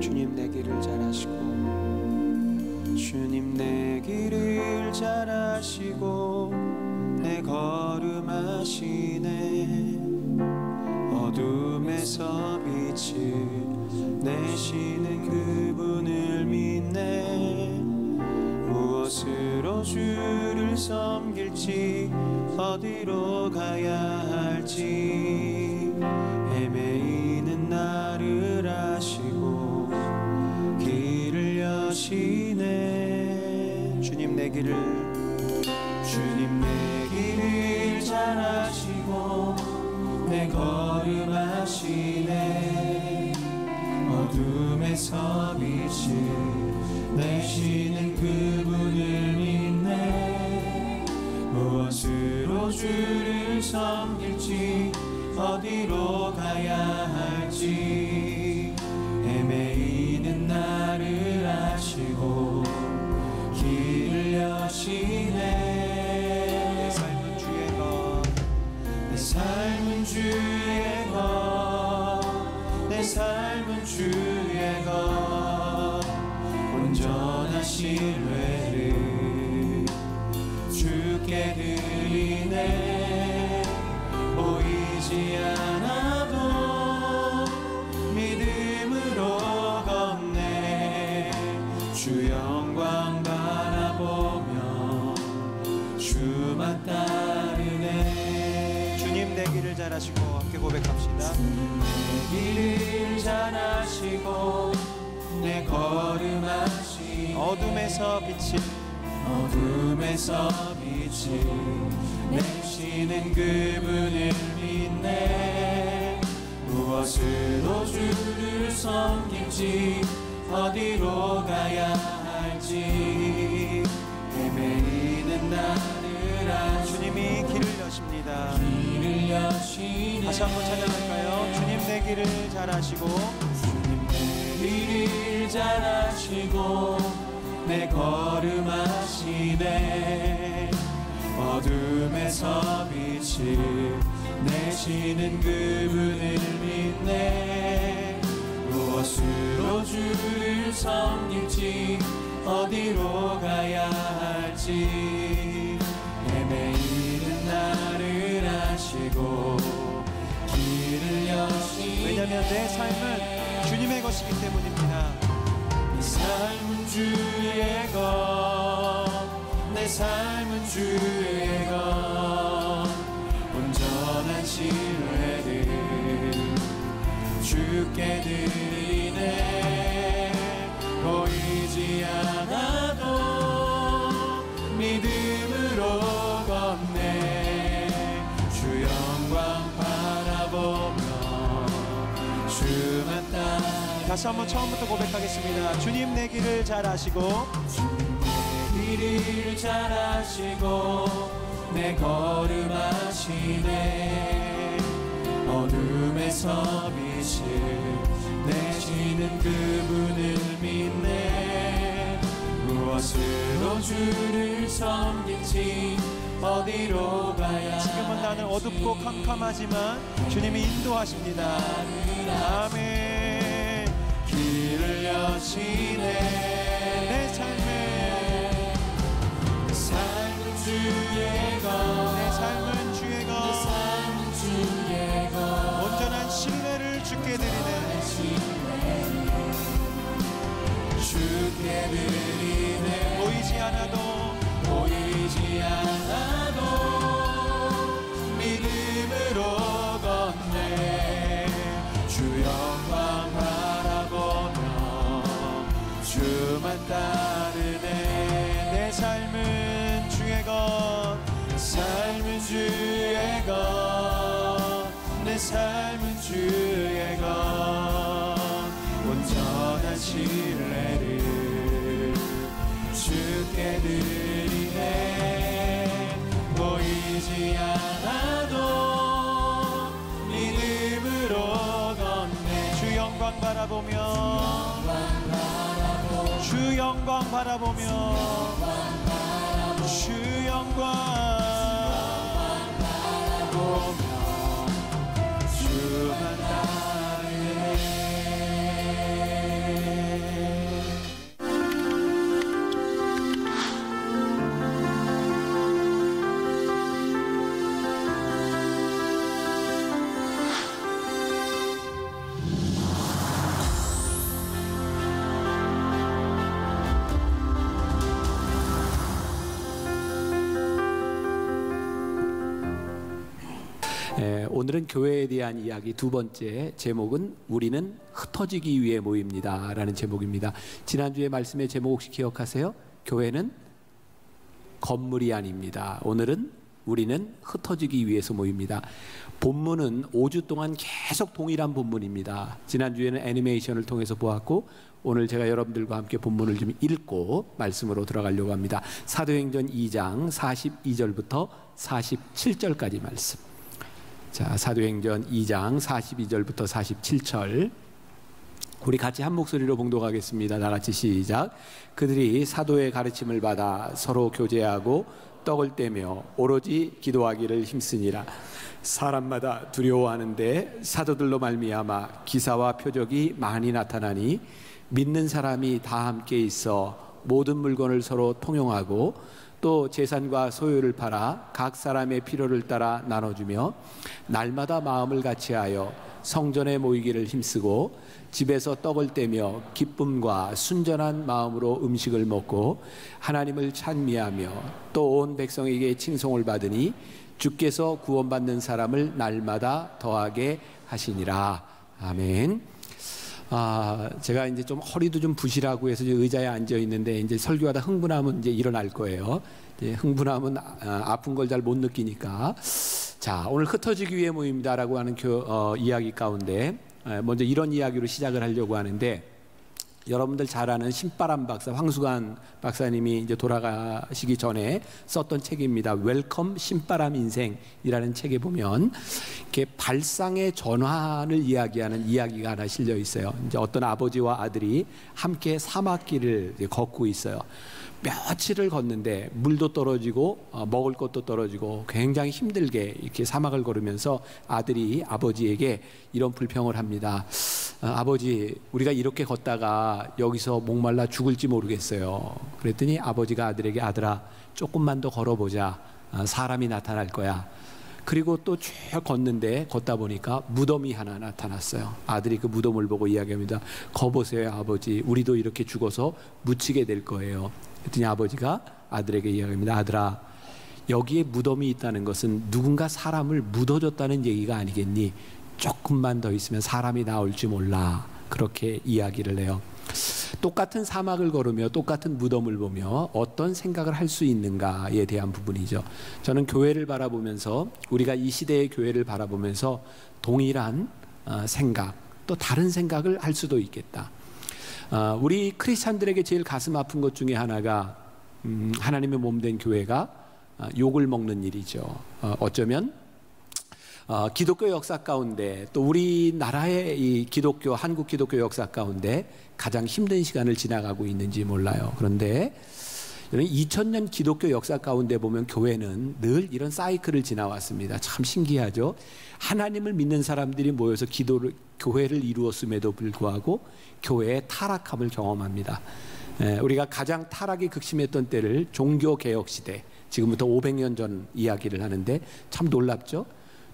주님 내 길을 잘 아시고 주님 내 길을 잘 아시고 내 걸음 아시네. 어둠에서 빛을 내시는 그분을 믿네. 무엇으로 주를 섬길지 어디로 가야 할지 헤매이는 나를 아시고 길을 여시네. 주님 내 길을 잘 아시고 내 걸음 아시네. 어둠에서 빛을 내시는 그분을 믿네. 무엇으로 주를 섬길지 어디로 가야 할지 헤매이는 나를 아시고 길을 여시네. 내 삶은 주의 것, 내 삶은 주의 것, 온전한 신뢰를 주께 드리네. 보이지 않아도 믿음으로 걷네. 주 영광 바라보며 주만 따르네. 주님 내 길을 잘 아시고 함께 고백합시다. 내 길을 잘 아시고 내 걸음 아시네. 어둠에서 빛을 내시는 그분을 믿네. 무엇으로 주를 섬길지 어디로 가야 할지 헤매이는 나를 아시고 주님이 길을 여십니다. 다시 한번 찬양할까요? 주님 내 길을 잘 아시고 주님 내 길을 잘 아시고 내 걸음 아시네. 어둠에서 빛을 내시는 그분을 믿네. 무엇으로 주를 섬길지 어디로 가야 할지 헤매이는 나를 아시고 길을 여시네. 왜냐하면 내 삶은 주님의 것이기 때문입니다. 내 삶은 주의 것, 내 삶은 주의 것, 온전한 신뢰를 주께 드리네. 보이지 않아도 믿음으로 걷네. 주 영광 바라보며 주만 따르네. 다시 한번 처음부터 고백하겠습니다. 주님 내 길을 잘 아시고 주님 내 길을 잘 아시고 내 걸음 아시네. 어둠에서 빛을 내시는 그분을 믿네. 무엇으로 주를 섬길지 어디로 가야. 지금은 나는 어둡고 캄캄하지만 주님이 인도하십니다. 아멘. 길을 여시네. 내 삶은 주의 것, 내 삶은 주의 것, 온전한 신뢰를 주께 드리네. 주께 드리네. 보이지 않아도 믿음으로 걷네. 주 영광 바라보며 주만 따르네. 내 삶은 주의 것, 삶은 주의 것, 내 삶은 주의 것, 온전한 신뢰를 주께 드리네. 보이지 않아도 믿음으로 걷네. 주 영광 바라보며 주 영광 바라보며 주 영광 바라보며 주만 따르네. 오늘은 교회에 대한 이야기 두 번째 제목은 우리는 흩어지기 위해 모입니다 라는 제목입니다. 지난주에 말씀의 제목 혹시 기억하세요? 교회는 건물이 아닙니다. 오늘은 우리는 흩어지기 위해서 모입니다. 본문은 5주 동안 계속 동일한 본문입니다. 지난주에는 애니메이션을 통해서 보았고 오늘 제가 여러분들과 함께 본문을 좀 읽고 말씀으로 들어가려고 합니다. 사도행전 2장 42절부터 47절까지 말씀. 자, 사도행전 2장 42절부터 47절 우리 같이 한 목소리로 봉독하겠습니다. 다 같이 시작. 그들이 사도의 가르침을 받아 서로 교제하고 떡을 떼며 오로지 기도하기를 힘쓰니라. 사람마다 두려워하는데 사도들로 말미암아 기사와 표적이 많이 나타나니 믿는 사람이 다 함께 있어 모든 물건을 서로 통용하고 또 재산과 소유를 팔아 각 사람의 필요를 따라 나눠주며 날마다 마음을 같이하여 성전에 모이기를 힘쓰고 집에서 떡을 떼며 기쁨과 순전한 마음으로 음식을 먹고 하나님을 찬미하며 또 온 백성에게 칭송을 받으니 주께서 구원받는 사람을 날마다 더하게 하시니라. 아멘. 제가 이제 좀 허리도 좀 부실하고 해서 의자에 앉아 있는데 이제 설교하다 흥분하면 이제 일어날 거예요. 이제 흥분하면 아픈 걸 잘 못 느끼니까. 자, 오늘 흩어지기 위해 모입니다라고 하는 이야기 가운데 먼저 이런 이야기로 시작을 하려고 하는데, 여러분들 잘 아는 신바람 박사, 황수관 박사님이 이제 돌아가시기 전에 썼던 책입니다. 웰컴 신바람 인생이라는 책에 보면 이렇게 발상의 전환을 이야기하는 이야기가 하나 실려 있어요. 이제 어떤 아버지와 아들이 함께 사막길을 걷고 있어요. 며칠을 걷는데 물도 떨어지고 먹을 것도 떨어지고 굉장히 힘들게 이렇게 사막을 걸으면서 아들이 아버지에게 이런 불평을 합니다. 아버지, 우리가 이렇게 걷다가 여기서 목말라 죽을지 모르겠어요. 그랬더니 아버지가 아들에게, 아들아, 조금만 더 걸어보자. 사람이 나타날 거야. 그리고 또 쭉 걷는데 걷다 보니까 무덤이 하나 나타났어요. 아들이 그 무덤을 보고 이야기합니다. 거보세요, 아버지, 우리도 이렇게 죽어서 묻히게 될 거예요. 그랬더니 아버지가 아들에게 이야기합니다. 아들아, 여기에 무덤이 있다는 것은 누군가 사람을 묻어줬다는 얘기가 아니겠니? 조금만 더 있으면 사람이 나올지 몰라. 그렇게 이야기를 해요. 똑같은 사막을 걸으며 똑같은 무덤을 보며 어떤 생각을 할 수 있는가에 대한 부분이죠. 저는 교회를 바라보면서, 우리가 이 시대의 교회를 바라보면서 동일한 생각, 또 다른 생각을 할 수도 있겠다. 우리 크리스찬들에게 제일 가슴 아픈 것 중에 하나가 하나님의 몸된 교회가 욕을 먹는 일이죠. 어쩌면 기독교 역사 가운데, 또 우리나라의 이 기독교, 한국 기독교 역사 가운데 가장 힘든 시간을 지나가고 있는지 몰라요. 그런데 2000년 기독교 역사 가운데 보면 교회는 늘 이런 사이클을 지나왔습니다. 참 신기하죠. 하나님을 믿는 사람들이 모여서 교회를 이루었음에도 불구하고 교회의 타락함을 경험합니다. 우리가 가장 타락이 극심했던 때를 종교개혁시대, 지금부터 500년 전 이야기를 하는데 참 놀랍죠.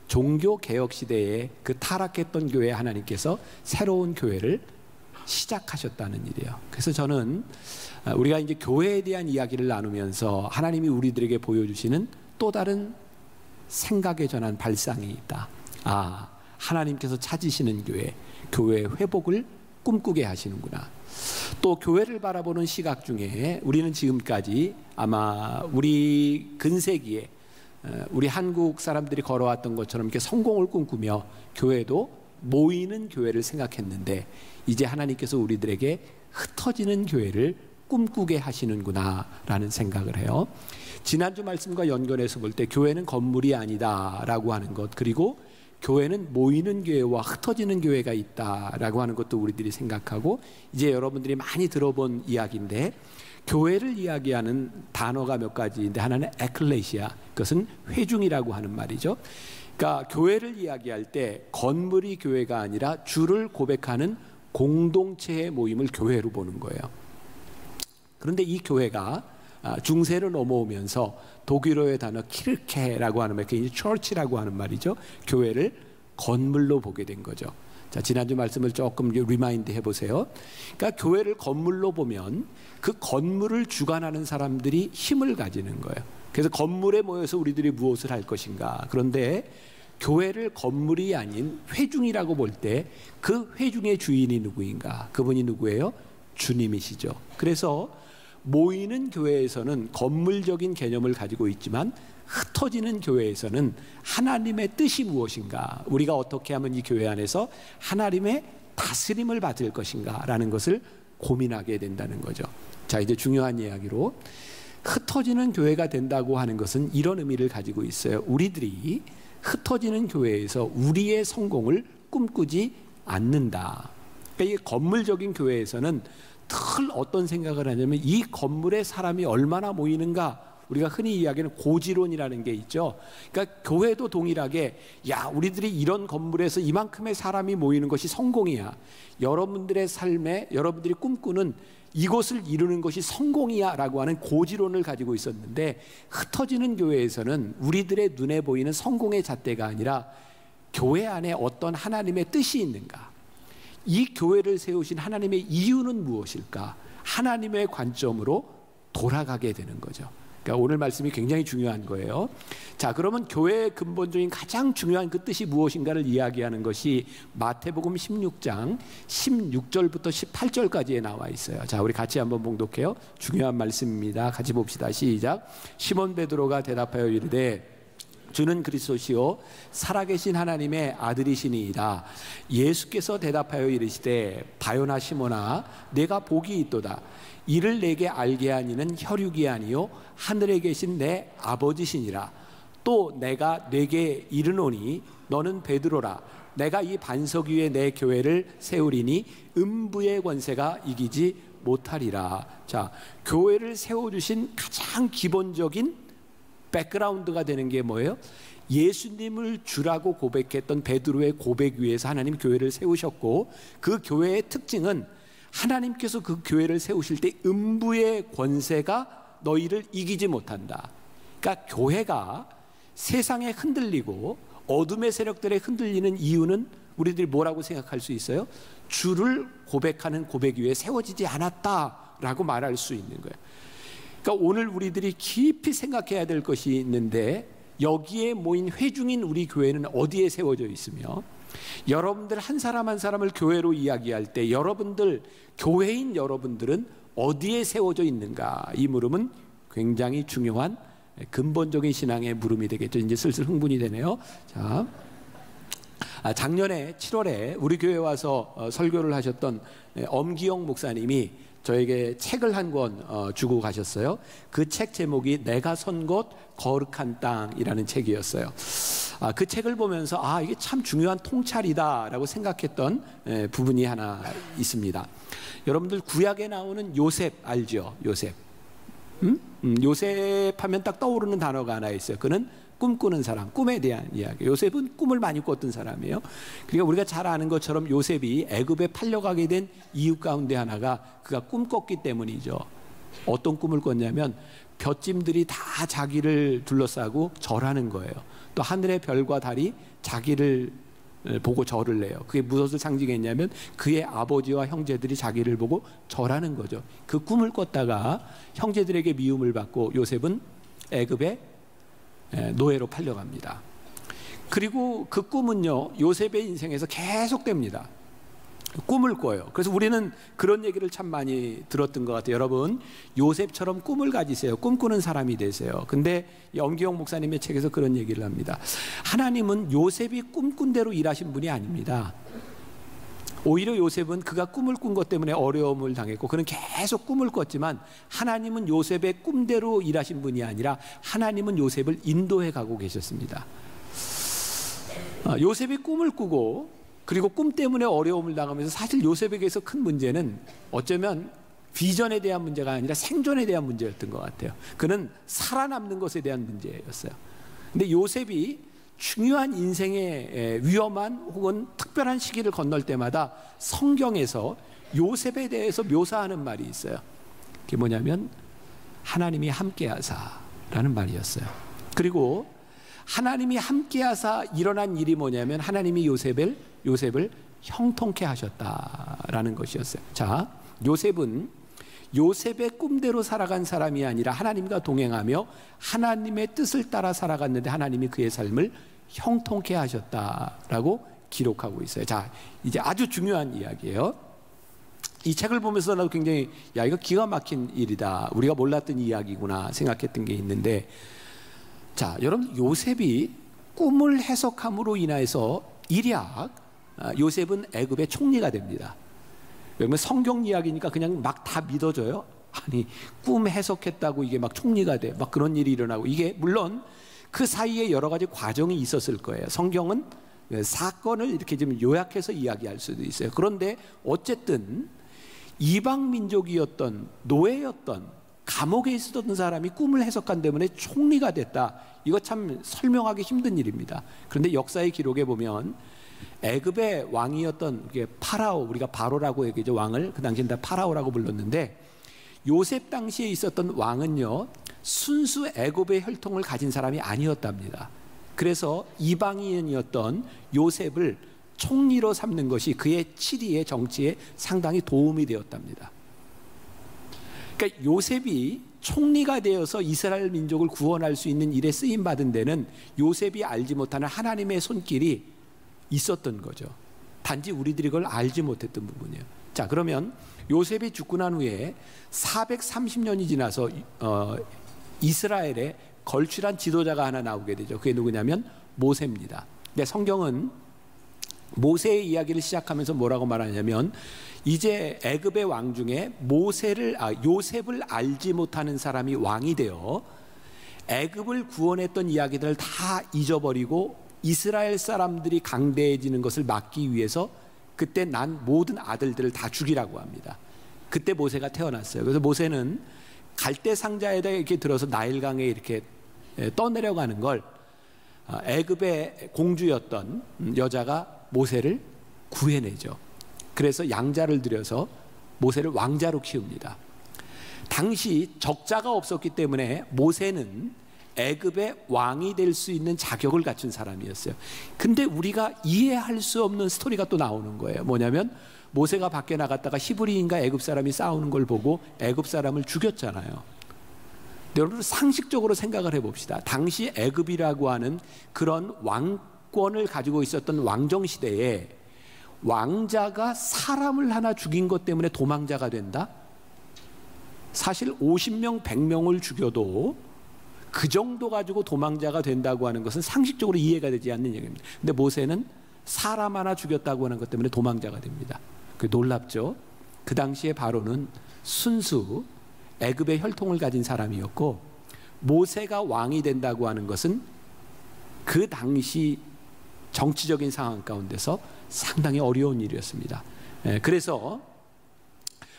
종교개혁시대에 그 타락했던 교회에 하나님께서 새로운 교회를 시작하셨다는 일이에요. 그래서 저는 우리가 이제 교회에 대한 이야기를 나누면서 하나님이 우리들에게 보여주시는 또 다른 생각에 전한 발상이 있다. 하나님께서 찾으시는 교회의 회복을 꿈꾸게 하시는구나. 또 교회를 바라보는 시각 중에 우리는 지금까지 아마 우리 근세기에 우리 한국 사람들이 걸어왔던 것처럼 이렇게 성공을 꿈꾸며 교회도 모이는 교회를 생각했는데, 이제 하나님께서 우리들에게 흩어지는 교회를 꿈꾸게 하시는구나 라는 생각을 해요. 지난주 말씀과 연결해서 볼 때 교회는 건물이 아니다 라고 하는 것, 그리고 교회는 모이는 교회와 흩어지는 교회가 있다라고 하는 것도 우리들이 생각하고, 이제 여러분들이 많이 들어본 이야기인데, 교회를 이야기하는 단어가 몇 가지인데 하나는 에클레시아, 그것은 회중이라고 하는 말이죠. 그러니까 교회를 이야기할 때 건물이 교회가 아니라 주를 고백하는 공동체의 모임을 교회로 보는 거예요. 그런데 이 교회가 중세를 넘어오면서 독일어의 단어 키르케라고 하는 말, 그게 처치라고 하는 말이죠. 교회를 건물로 보게 된 거죠. 자, 지난주 말씀을 조금 리마인드 해보세요. 그러니까 교회를 건물로 보면 그 건물을 주관하는 사람들이 힘을 가지는 거예요. 그래서 건물에 모여서 우리들이 무엇을 할 것인가. 그런데 교회를 건물이 아닌 회중이라고 볼 때 그 회중의 주인이 누구인가? 그분이 누구예요? 주님이시죠. 그래서 모이는 교회에서는 건물적인 개념을 가지고 있지만 흩어지는 교회에서는 하나님의 뜻이 무엇인가, 우리가 어떻게 하면 이 교회 안에서 하나님의 다스림을 받을 것인가 라는 것을 고민하게 된다는 거죠. 자, 이제 중요한 이야기로, 흩어지는 교회가 된다고 하는 것은 이런 의미를 가지고 있어요. 우리들이 흩어지는 교회에서 우리의 성공을 꿈꾸지 않는다. 그러니까 이 건물적인 교회에서는 늘 어떤 생각을 하냐면 이 건물에 사람이 얼마나 모이는가, 우리가 흔히 이야기하는 고지론이라는 게 있죠. 그러니까 교회도 동일하게, 야, 우리들이 이런 건물에서 이만큼의 사람이 모이는 것이 성공이야, 여러분들의 삶에 여러분들이 꿈꾸는 이곳을 이루는 것이 성공이야 라고 하는 고지론을 가지고 있었는데, 흩어지는 교회에서는 우리들의 눈에 보이는 성공의 잣대가 아니라 교회 안에 어떤 하나님의 뜻이 있는가, 이 교회를 세우신 하나님의 이유는 무엇일까, 하나님의 관점으로 돌아가게 되는 거죠. 그러니까 오늘 말씀이 굉장히 중요한 거예요. 자, 그러면 교회의 근본적인 가장 중요한 그 뜻이 무엇인가를 이야기하는 것이 마태복음 16장 16절부터 18절까지에 나와 있어요. 자, 우리 같이 한번 봉독해요. 중요한 말씀입니다. 같이 봅시다. 시작. 시몬 베드로가 대답하여 이르되 주는 그리스도시요 살아계신 하나님의 아들이시니이다. 예수께서 대답하여 이르시되 바요나 시몬아, 내가 복이 있도다. 이를 내게 알게 하니는 혈육이 아니요 하늘에 계신 내 아버지시니라. 또 내가 내게 이르노니 너는 베드로라. 내가 이 반석 위에 내 교회를 세우리니 음부의 권세가 이기지 못하리라. 자, 교회를 세워주신 가장 기본적인 백그라운드가 되는 게 뭐예요? 예수님을 주라고 고백했던 베드로의 고백 위에서 하나님 교회를 세우셨고, 그 교회의 특징은 하나님께서 그 교회를 세우실 때 음부의 권세가 너희를 이기지 못한다. 그러니까 교회가 세상에 흔들리고 어둠의 세력들에 흔들리는 이유는 우리들이 뭐라고 생각할 수 있어요? 주를 고백하는 고백 위에 세워지지 않았다라고 말할 수 있는 거예요. 그러니까 오늘 우리들이 깊이 생각해야 될 것이 있는데, 여기에 모인 회중인 우리 교회는 어디에 세워져 있으며, 여러분들 한 사람 한 사람을 교회로 이야기할 때 여러분들, 교회인 여러분들은 어디에 세워져 있는가, 이 물음은 굉장히 중요한 근본적인 신앙의 물음이 되겠죠. 이제 슬슬 흥분이 되네요. 자, 작년에 7월에 우리 교회에 와서 설교를 하셨던 엄기영 목사님이 저에게 책을 한 권 주고 가셨어요. 그 책 제목이 내가 선 곳 거룩한 땅이라는 책이었어요. 그 책을 보면서 이게 참 중요한 통찰이다라고 생각했던 부분이 하나 있습니다. 여러분들 구약에 나오는 요셉 알죠? 요셉. 요셉 하면 딱 떠오르는 단어가 하나 있어요. 그는 꿈꾸는 사람, 꿈에 대한 이야기. 요셉은 꿈을 많이 꿨던 사람이에요. 그러니까 우리가 잘 아는 것처럼 요셉이 애굽에 팔려가게 된 이유 가운데 하나가 그가 꿈 꿨기 때문이죠. 어떤 꿈을 꿨냐면 볏짐들이 다 자기를 둘러싸고 절하는 거예요. 또 하늘의 별과 달이 자기를 보고 절을 해요. 그게 무엇을 상징했냐면 그의 아버지와 형제들이 자기를 보고 절하는 거죠. 그 꿈을 꿨다가 형제들에게 미움을 받고 요셉은 애굽에 노예로 팔려갑니다. 그리고 그 꿈은요, 요셉의 인생에서 계속됩니다. 꿈을 꿔요. 그래서 우리는 그런 얘기를 참 많이 들었던 것 같아요. 여러분, 요셉처럼 꿈을 가지세요. 꿈꾸는 사람이 되세요. 근데 엄기영 목사님의 책에서 그런 얘기를 합니다. 하나님은 요셉이 꿈꾼 대로 일하신 분이 아닙니다. 오히려 요셉은 그가 꿈을 꾼 것 때문에 어려움을 당했고, 그는 계속 꿈을 꿨지만 하나님은 요셉의 꿈대로 일하신 분이 아니라 하나님은 요셉을 인도해 가고 계셨습니다. 요셉이 꿈을 꾸고 그리고 꿈 때문에 어려움을 당하면서 사실 요셉에게서 큰 문제는 어쩌면 비전에 대한 문제가 아니라 생존에 대한 문제였던 것 같아요. 그는 살아남는 것에 대한 문제였어요. 근데 요셉이 중요한 인생의 위험한 혹은 특별한 시기를 건널 때마다 성경에서 요셉에 대해서 묘사하는 말이 있어요. 그게 뭐냐면 하나님이 함께하사라는 말이었어요. 그리고 하나님이 함께하사 일어난 일이 뭐냐면 하나님이 요셉을 형통케 하셨다라는 것이었어요. 자, 요셉은 요셉의 꿈대로 살아간 사람이 아니라 하나님과 동행하며 하나님의 뜻을 따라 살아갔는데 하나님이 그의 삶을 형통케 하셨다라고 기록하고 있어요. 자, 이제 아주 중요한 이야기예요. 이 책을 보면서 나도 굉장히 이거 기가 막힌 일이다, 우리가 몰랐던 이야기구나 생각했던 게 있는데, 자, 여러분, 요셉이 꿈을 해석함으로 인해서 일약 요셉은 애굽의 총리가 됩니다. 왜냐면 성경 이야기니까 그냥 막 다 믿어져요. 아니, 꿈 해석했다고 이게 막 총리가 돼, 막 그런 일이 일어나고, 이게 물론 그 사이에 여러 가지 과정이 있었을 거예요. 성경은 사건을 이렇게 좀 요약해서 이야기할 수도 있어요. 그런데 어쨌든 이방 민족이었던, 노예였던, 감옥에 있었던 사람이 꿈을 해석한 때문에 총리가 됐다. 이거 참 설명하기 힘든 일입니다. 그런데 역사의 기록에 보면 애굽의 왕이었던 파라오, 우리가 바로라고 얘기하죠. 왕을 그 당시엔 다 파라오라고 불렀는데, 요셉 당시에 있었던 왕은요, 순수 애굽의 혈통을 가진 사람이 아니었답니다. 그래서 이방인이었던 요셉을 총리로 삼는 것이 그의 치리에, 정치에 상당히 도움이 되었답니다. 그러니까 요셉이 총리가 되어서 이스라엘 민족을 구원할 수 있는 일에 쓰임 받은 데는 요셉이 알지 못하는 하나님의 손길이 있었던 거죠. 단지 우리들이 그걸 알지 못했던 부분이에요. 자, 그러면 요셉이 죽고 난 후에 430년이 지나서 이스라엘에 걸출한 지도자가 하나 나오게 되죠. 그게 누구냐면 모세입니다. 근데 성경은 모세의 이야기를 시작하면서 뭐라고 말하냐면, 이제 애굽의 왕 중에 요셉을 알지 못하는 사람이 왕이 되어 애굽을 구원했던 이야기들을 다 잊어버리고 이스라엘 사람들이 강대해지는 것을 막기 위해서 그때 난 모든 아들들을 다 죽이라고 합니다. 그때 모세가 태어났어요. 그래서 모세는 갈대 상자에다 이렇게 들어서 나일강에 이렇게 떠내려가는 걸 애굽의 공주였던 여자가 모세를 구해내죠. 그래서 양자를 들여서 모세를 왕자로 키웁니다. 당시 적자가 없었기 때문에 모세는 애굽의 왕이 될 수 있는 자격을 갖춘 사람이었어요. 근데 우리가 이해할 수 없는 스토리가 또 나오는 거예요. 뭐냐면 모세가 밖에 나갔다가 히브리인과 애굽 사람이 싸우는 걸 보고 애굽 사람을 죽였잖아요. 여러분, 상식적으로 생각을 해봅시다. 당시 애굽이라고 하는 그런 왕권을 가지고 있었던 왕정 시대에 왕자가 사람을 하나 죽인 것 때문에 도망자가 된다? 사실 50명, 100명을 죽여도 그 정도 가지고 도망자가 된다고 하는 것은 상식적으로 이해가 되지 않는 얘기입니다. 근데 모세는 사람 하나 죽였다고 하는 것 때문에 도망자가 됩니다. 놀랍죠? 그 당시에 바로는 순수 애굽의 혈통을 가진 사람이었고, 모세가 왕이 된다고 하는 것은 그 당시 정치적인 상황 가운데서 상당히 어려운 일이었습니다. 그래서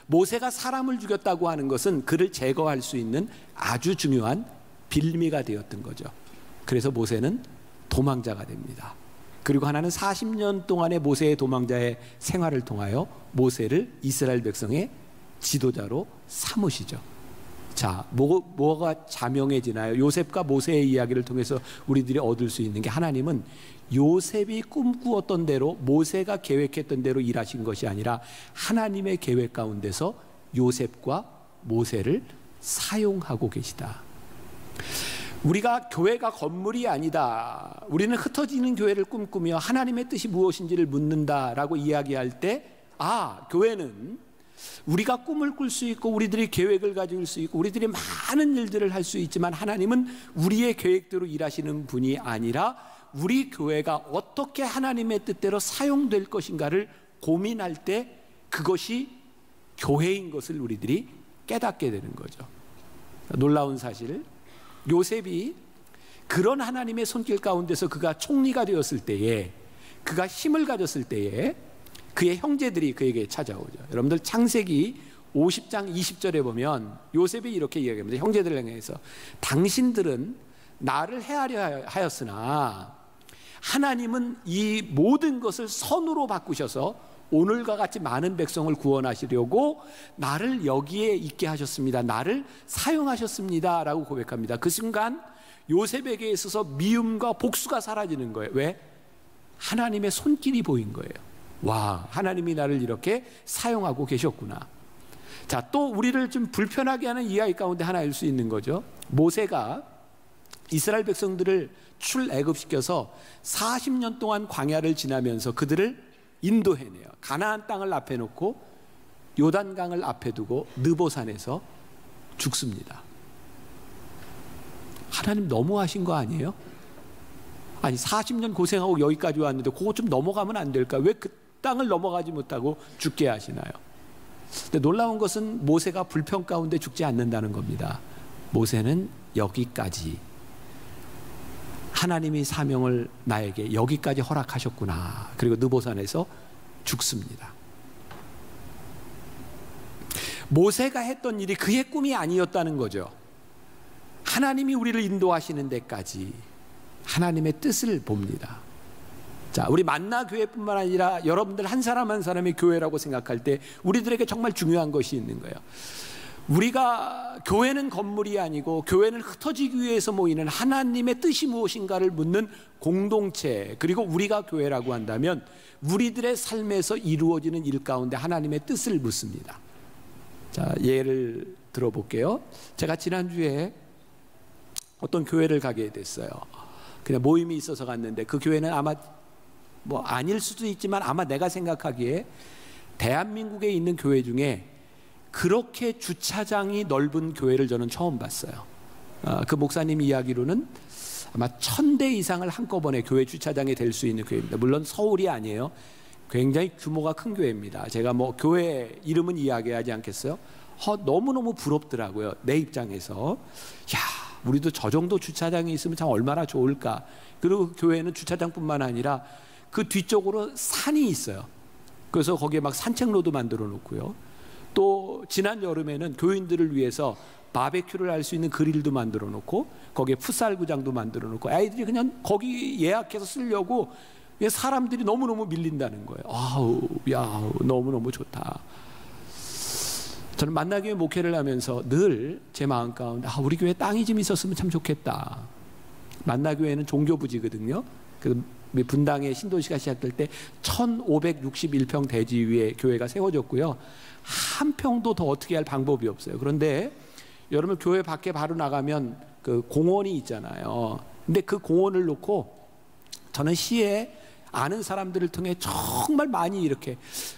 모세가 사람을 죽였다고 하는 것은 그를 제거할 수 있는 아주 중요한 빌미가 되었던 거죠. 그래서 모세는 도망자가 됩니다. 그리고 하나는 40년 동안의 모세의 도망자의 생활을 통하여 모세를 이스라엘 백성의 지도자로 삼으시죠. 자, 뭐가 자명해지나요? 요셉과 모세의 이야기를 통해서 우리들이 얻을 수 있는 게, 하나님은 요셉이 꿈꾸었던 대로, 모세가 계획했던 대로 일하신 것이 아니라 하나님의 계획 가운데서 요셉과 모세를 사용하고 계시다. 우리가 교회가 건물이 아니다, 우리는 흩어지는 교회를 꿈꾸며 하나님의 뜻이 무엇인지를 묻는다라고 이야기할 때, 교회는 우리가 꿈을 꿀 수 있고 우리들이 계획을 가질 수 있고 우리들이 많은 일들을 할 수 있지만, 하나님은 우리의 계획대로 일하시는 분이 아니라 우리 교회가 어떻게 하나님의 뜻대로 사용될 것인가를 고민할 때 그것이 교회인 것을 우리들이 깨닫게 되는 거죠. 놀라운 사실, 요셉이 그런 하나님의 손길 가운데서 그가 총리가 되었을 때에, 그가 힘을 가졌을 때에 그의 형제들이 그에게 찾아오죠. 여러분들 창세기 50장 20절에 보면 요셉이 이렇게 이야기합니다. 형제들을 향해서, 당신들은 나를 해하려 하였으나 하나님은 이 모든 것을 선으로 바꾸셔서 오늘과 같이 많은 백성을 구원하시려고 나를 여기에 있게 하셨습니다. 나를 사용하셨습니다 라고 고백합니다. 그 순간 요셉에게 있어서 미움과 복수가 사라지는 거예요. 왜? 하나님의 손길이 보인 거예요. 와, 하나님이 나를 이렇게 사용하고 계셨구나. 자, 또 우리를 좀 불편하게 하는 이야기 가운데 하나일 수 있는 거죠. 모세가 이스라엘 백성들을 출애굽시켜서 40년 동안 광야를 지나면서 그들을 인도해내요. 가나안 땅을 앞에 놓고 요단강을 앞에 두고 느보산에서 죽습니다. 하나님 너무하신 거 아니에요? 아니 40년 고생하고 여기까지 왔는데 그거 좀 넘어가면 안 될까? 왜 그 땅을 넘어가지 못하고 죽게 하시나요? 근데 놀라운 것은 모세가 불평 가운데 죽지 않는다는 겁니다. 모세는 여기까지, 하나님이 사명을 나에게 여기까지 허락하셨구나. 그리고 느보산에서 죽습니다. 모세가 했던 일이 그의 꿈이 아니었다는 거죠. 하나님이 우리를 인도하시는 데까지 하나님의 뜻을 봅니다. 자, 우리 만나 교회뿐만 아니라 여러분들 한 사람 한 사람의 교회라고 생각할 때 우리들에게 정말 중요한 것이 있는 거예요. 우리가 교회는 건물이 아니고 교회는 흩어지기 위해서 모이는 하나님의 뜻이 무엇인가를 묻는 공동체, 그리고 우리가 교회라고 한다면 우리들의 삶에서 이루어지는 일 가운데 하나님의 뜻을 묻습니다. 자, 예를 들어볼게요. 제가 지난주에 어떤 교회를 가게 됐어요. 그냥 모임이 있어서 갔는데 그 교회는 아마 뭐 아닐 수도 있지만 아마 내가 생각하기에 대한민국에 있는 교회 중에 그렇게 주차장이 넓은 교회를 저는 처음 봤어요. 그 목사님 이야기로는 아마 1000대 이상을 한꺼번에 교회 주차장에 댈 수 있는 교회입니다. 물론 서울이 아니에요. 굉장히 규모가 큰 교회입니다. 제가 뭐 교회 이름은 이야기하지 않겠어요? 너무너무 부럽더라고요. 내 입장에서. 야, 우리도 저 정도 주차장이 있으면 참 얼마나 좋을까. 그리고 그 교회는 주차장뿐만 아니라 그 뒤쪽으로 산이 있어요. 그래서 거기에 막 산책로도 만들어 놓고요. 또 지난 여름에는 교인들을 위해서 바베큐를 할 수 있는 그릴도 만들어 놓고 거기에 풋살구장도 만들어 놓고 아이들이 그냥 거기 예약해서 쓰려고 사람들이 너무너무 밀린다는 거예요. 아우, 야, 너무너무 좋다. 저는 만나교회 목회를 하면서 늘 제 마음 가운데 우리 교회 땅이 좀 있었으면 참 좋겠다. 만나교회는 종교부지거든요. 그 분당의 신도시가 시작될 때 1561평 대지 위에 교회가 세워졌고요. 한 평도 더 어떻게 할 방법이 없어요. 그런데 여러분 교회 밖에 바로 나가면 그 공원이 있잖아요. 근데 그 공원을 놓고 저는 시에 아는 사람들을 통해 정말 많이 이렇게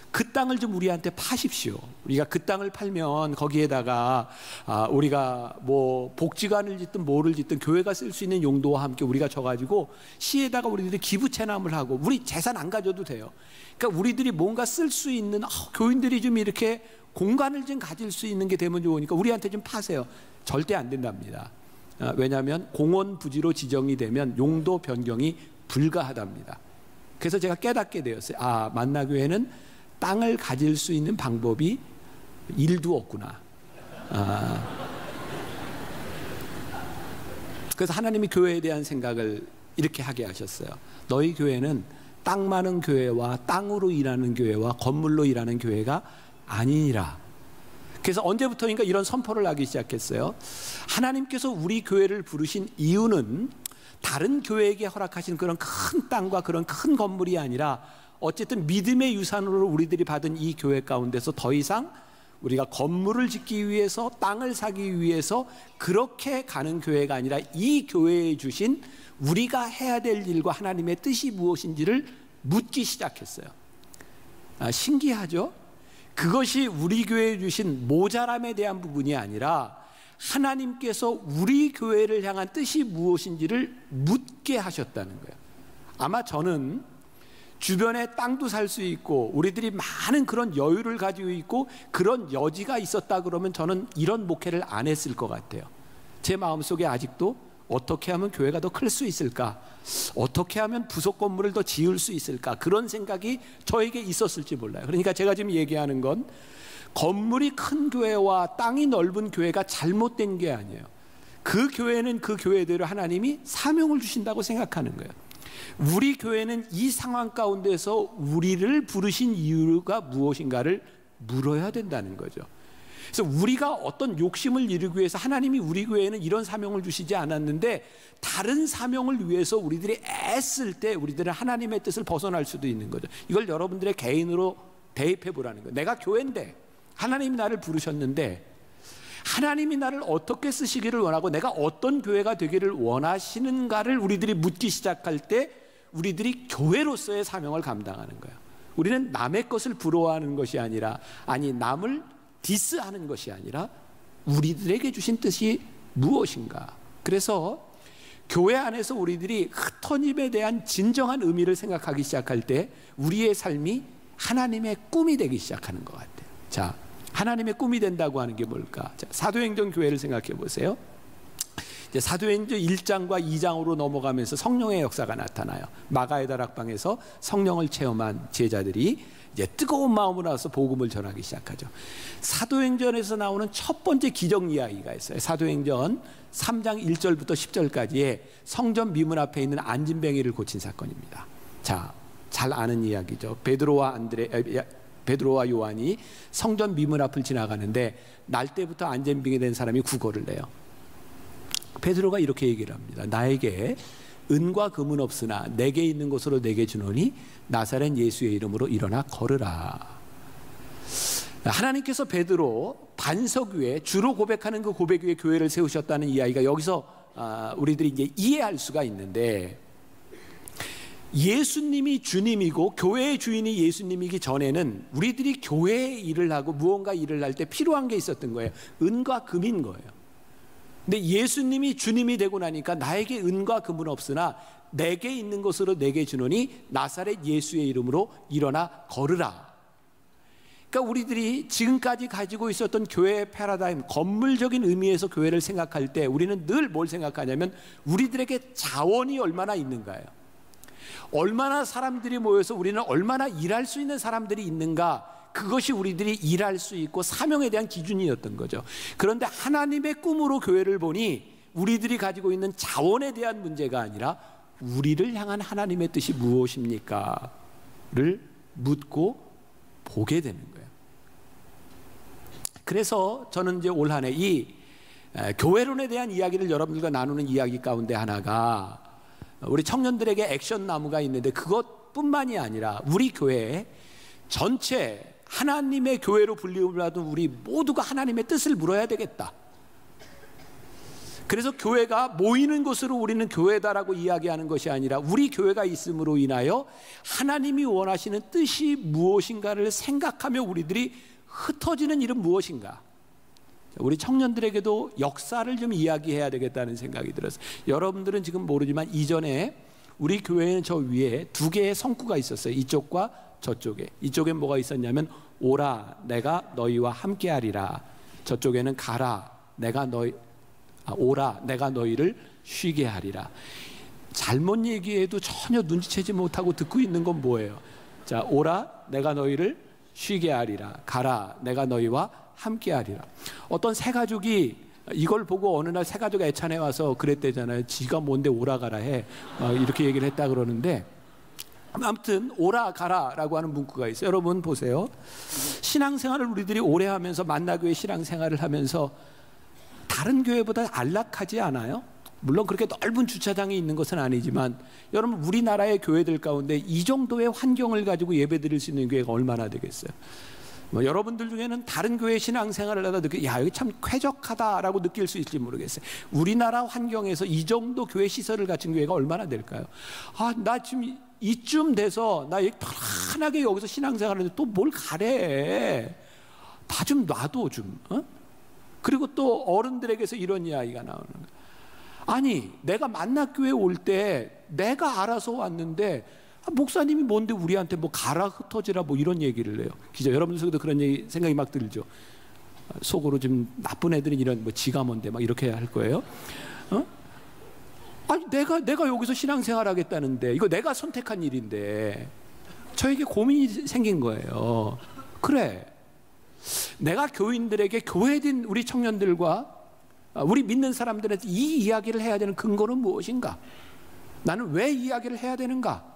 그 땅을 좀 우리한테 파십시오. 우리가 그 땅을 팔면 거기에다가 우리가 뭐 복지관을 짓든 뭐를 짓든 교회가 쓸 수 있는 용도와 함께 우리가 줘가지고 시에다가 우리들이 기부 체납을 하고 우리 재산 안 가져도 돼요. 그러니까 우리들이 뭔가 쓸 수 있는 교인들이 좀 이렇게 공간을 좀 가질 수 있는 게 되면 좋으니까 우리한테 좀 파세요. 절대 안 된답니다. 왜냐하면 공원 부지로 지정이 되면 용도 변경이 불가하답니다. 그래서 제가 깨닫게 되었어요. 만나교회는 땅을 가질 수 있는 방법이 1도 없구나. 그래서 하나님이 교회에 대한 생각을 이렇게 하게 하셨어요. 너희 교회는 땅 많은 교회와 땅으로 일하는 교회와 건물로 일하는 교회가 아니니라. 그래서 언제부터인가 이런 선포를 하기 시작했어요. 하나님께서 우리 교회를 부르신 이유는 다른 교회에게 허락하신 그런 큰 땅과 그런 큰 건물이 아니라 어쨌든 믿음의 유산으로 우리들이 받은 이 교회 가운데서 더 이상 우리가 건물을 짓기 위해서 땅을 사기 위해서 그렇게 가는 교회가 아니라 이 교회에 주신 우리가 해야 될 일과 하나님의 뜻이 무엇인지를 묻기 시작했어요. 신기하죠? 그것이 우리 교회에 주신 모자람에 대한 부분이 아니라 하나님께서 우리 교회를 향한 뜻이 무엇인지를 묻게 하셨다는 거예요. 아마 저는 주변에 땅도 살 수 있고 우리들이 많은 그런 여유를 가지고 있고 그런 여지가 있었다 그러면 저는 이런 목회를 안 했을 것 같아요. 제 마음속에 아직도 어떻게 하면 교회가 더 클 수 있을까? 어떻게 하면 부속 건물을 더 지을 수 있을까? 그런 생각이 저에게 있었을지 몰라요. 그러니까 제가 지금 얘기하는 건 건물이 큰 교회와 땅이 넓은 교회가 잘못된 게 아니에요. 그 교회는 그 교회대로 하나님이 사명을 주신다고 생각하는 거예요. 우리 교회는 이 상황 가운데서 우리를 부르신 이유가 무엇인가를 물어야 된다는 거죠. 그래서 우리가 어떤 욕심을 이루기 위해서 하나님이 우리 교회에는 이런 사명을 주시지 않았는데 다른 사명을 위해서 우리들이 애쓸 때 우리들은 하나님의 뜻을 벗어날 수도 있는 거죠. 이걸 여러분들의 개인으로 대입해 보라는 거예요. 내가 교회인데 하나님이 나를 부르셨는데 하나님이 나를 어떻게 쓰시기를 원하고 내가 어떤 교회가 되기를 원하시는가를 우리들이 묻기 시작할 때 우리들이 교회로서의 사명을 감당하는 거예요. 우리는 남의 것을 부러워하는 것이 아니라, 아니 남을 디스하는 것이 아니라 우리들에게 주신 뜻이 무엇인가. 그래서 교회 안에서 우리들이 흩어짐에 대한 진정한 의미를 생각하기 시작할 때 우리의 삶이 하나님의 꿈이 되기 시작하는 것 같아요. 자, 하나님의 꿈이 된다고 하는 게 뭘까? 자, 사도행전 교회를 생각해 보세요. 이제 사도행전 1장과 2장으로 넘어가면서 성령의 역사가 나타나요. 마가의 다락방에서 성령을 체험한 제자들이 이제 뜨거운 마음으로 나와서 복음을 전하기 시작하죠. 사도행전에서 나오는 첫 번째 기적 이야기가 있어요. 사도행전 3장 1절부터 10절까지의 성전 미문 앞에 있는 안진뱅이를 고친 사건입니다. 자, 잘 아는 이야기죠. 베드로와 요한이 성전 미문 앞을 지나가는데 날때부터 안진뱅이 된 사람이 구걸을 해요. 베드로가 이렇게 얘기를 합니다. 나에게 은과 금은 없으나 내게 있는 것으로 내게 주노니 나사렛 예수의 이름으로 일어나 걸으라. 하나님께서 베드로 반석 위에 주로 고백하는 그 고백 위에 교회를 세우셨다는 이야기가 여기서 우리들이 이제 이해할 수가 있는데, 예수님이 주님이고 교회의 주인이 예수님이기 전에는 우리들이 교회의 일을 하고 무언가 일을 할 때 필요한 게 있었던 거예요. 은과 금인 거예요. 근데 예수님이 주님이 되고 나니까 나에게 은과 금은 없으나 내게 있는 것으로 내게 주노니 나사렛 예수의 이름으로 일어나 걸으라. 그러니까 우리들이 지금까지 가지고 있었던 교회의 패러다임, 건물적인 의미에서 교회를 생각할 때 우리는 늘 뭘 생각하냐면 우리들에게 자원이 얼마나 있는가예요. 얼마나 사람들이 모여서 우리는 얼마나 일할 수 있는 사람들이 있는가, 그것이 우리들이 일할 수 있고 사명에 대한 기준이었던 거죠. 그런데 하나님의 꿈으로 교회를 보니 우리들이 가지고 있는 자원에 대한 문제가 아니라 우리를 향한 하나님의 뜻이 무엇입니까? 를 묻고 보게 되는 거예요. 그래서 저는 이제 올 한 해 이 교회론에 대한 이야기를 여러분들과 나누는 이야기 가운데 하나가 우리 청년들에게 액션 나무가 있는데 그것뿐만이 아니라 우리 교회 전체 하나님의 교회로 불림을 받은 우리 모두가 하나님의 뜻을 물어야 되겠다. 그래서 교회가 모이는 곳으로 우리는 교회다라고 이야기하는 것이 아니라 우리 교회가 있음으로 인하여 하나님이 원하시는 뜻이 무엇인가를 생각하며 우리들이 흩어지는 일은 무엇인가. 우리 청년들에게도 역사를 좀 이야기해야 되겠다는 생각이 들었어요. 여러분들은 지금 모르지만 이전에 우리 교회는 저 위에 두 개의 성구가 있었어요. 이쪽과 저쪽에. 이쪽엔 뭐가 있었냐면 오라 내가 너희와 함께하리라. 저쪽에는 가라 오라 내가 너희를 쉬게 하리라. 잘못 얘기해도 전혀 눈치채지 못하고 듣고 있는 건 뭐예요? 자, 오라 내가 너희를 쉬게 하리라. 가라 내가 너희와 함께하리라. 어떤 새 가족이 이걸 보고 어느 날 새 가족 애찬에 와서 그랬대잖아요. 지가 뭔데 오라 가라 해. 이렇게 얘기를 했다 그러는데, 아무튼 오라 가라라고 하는 문구가 있어요. 여러분 보세요. 신앙생활을 우리들이 오래 하면서 만나교회 신앙생활을 하면서 다른 교회보다 안락하지 않아요? 물론 그렇게 넓은 주차장이 있는 것은 아니지만 여러분 우리나라의 교회들 가운데 이 정도의 환경을 가지고 예배드릴 수 있는 교회가 얼마나 되겠어요? 여러분들 중에는 다른 교회 신앙생활을 하다 야 여기 참 쾌적하다라고 느낄 수 있을지 모르겠어요. 우리나라 환경에서 이 정도 교회 시설을 갖춘 교회가 얼마나 될까요? 나 지금 이쯤 돼서 나 편안하게 여기서 신앙생활하는데 또 뭘 가래. 다 좀 놔둬 좀. 그리고 또 어른들에게서 이런 이야기가 나오는 거예요. 아니 내가 만나교회 올 때 내가 알아서 왔는데 목사님이 뭔데 우리한테 뭐 가라 흩어지라 뭐 이런 얘기를 해요. 기자 여러분들 속에도 그런 생각이 막 들죠. 속으로 좀 나쁜 애들은 이런 뭐 지가 뭔데 막 이렇게 할 거예요. 아니 내가 여기서 신앙생활 하겠다는데 이거 내가 선택한 일인데 저에게 고민이 생긴 거예요. 그래 내가 교인들에게 교회된 우리 청년들과 우리 믿는 사람들한테 이 이야기를 해야 되는 근거는 무엇인가? 나는 왜 이야기를 해야 되는가?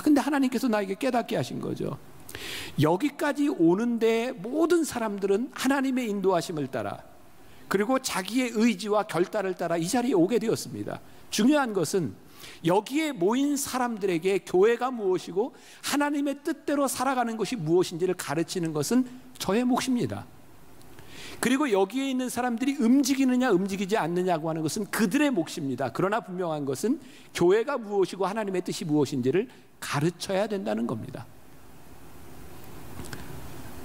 근데 하나님께서 나에게 깨닫게 하신 거죠. 여기까지 오는데 모든 사람들은 하나님의 인도하심을 따라 그리고 자기의 의지와 결단을 따라 이 자리에 오게 되었습니다. 중요한 것은 여기에 모인 사람들에게 교회가 무엇이고 하나님의 뜻대로 살아가는 것이 무엇인지를 가르치는 것은 저의 몫입니다. 그리고 여기에 있는 사람들이 움직이느냐 움직이지 않느냐고 하는 것은 그들의 몫입니다. 그러나 분명한 것은 교회가 무엇이고 하나님의 뜻이 무엇인지를 가르쳐야 된다는 겁니다.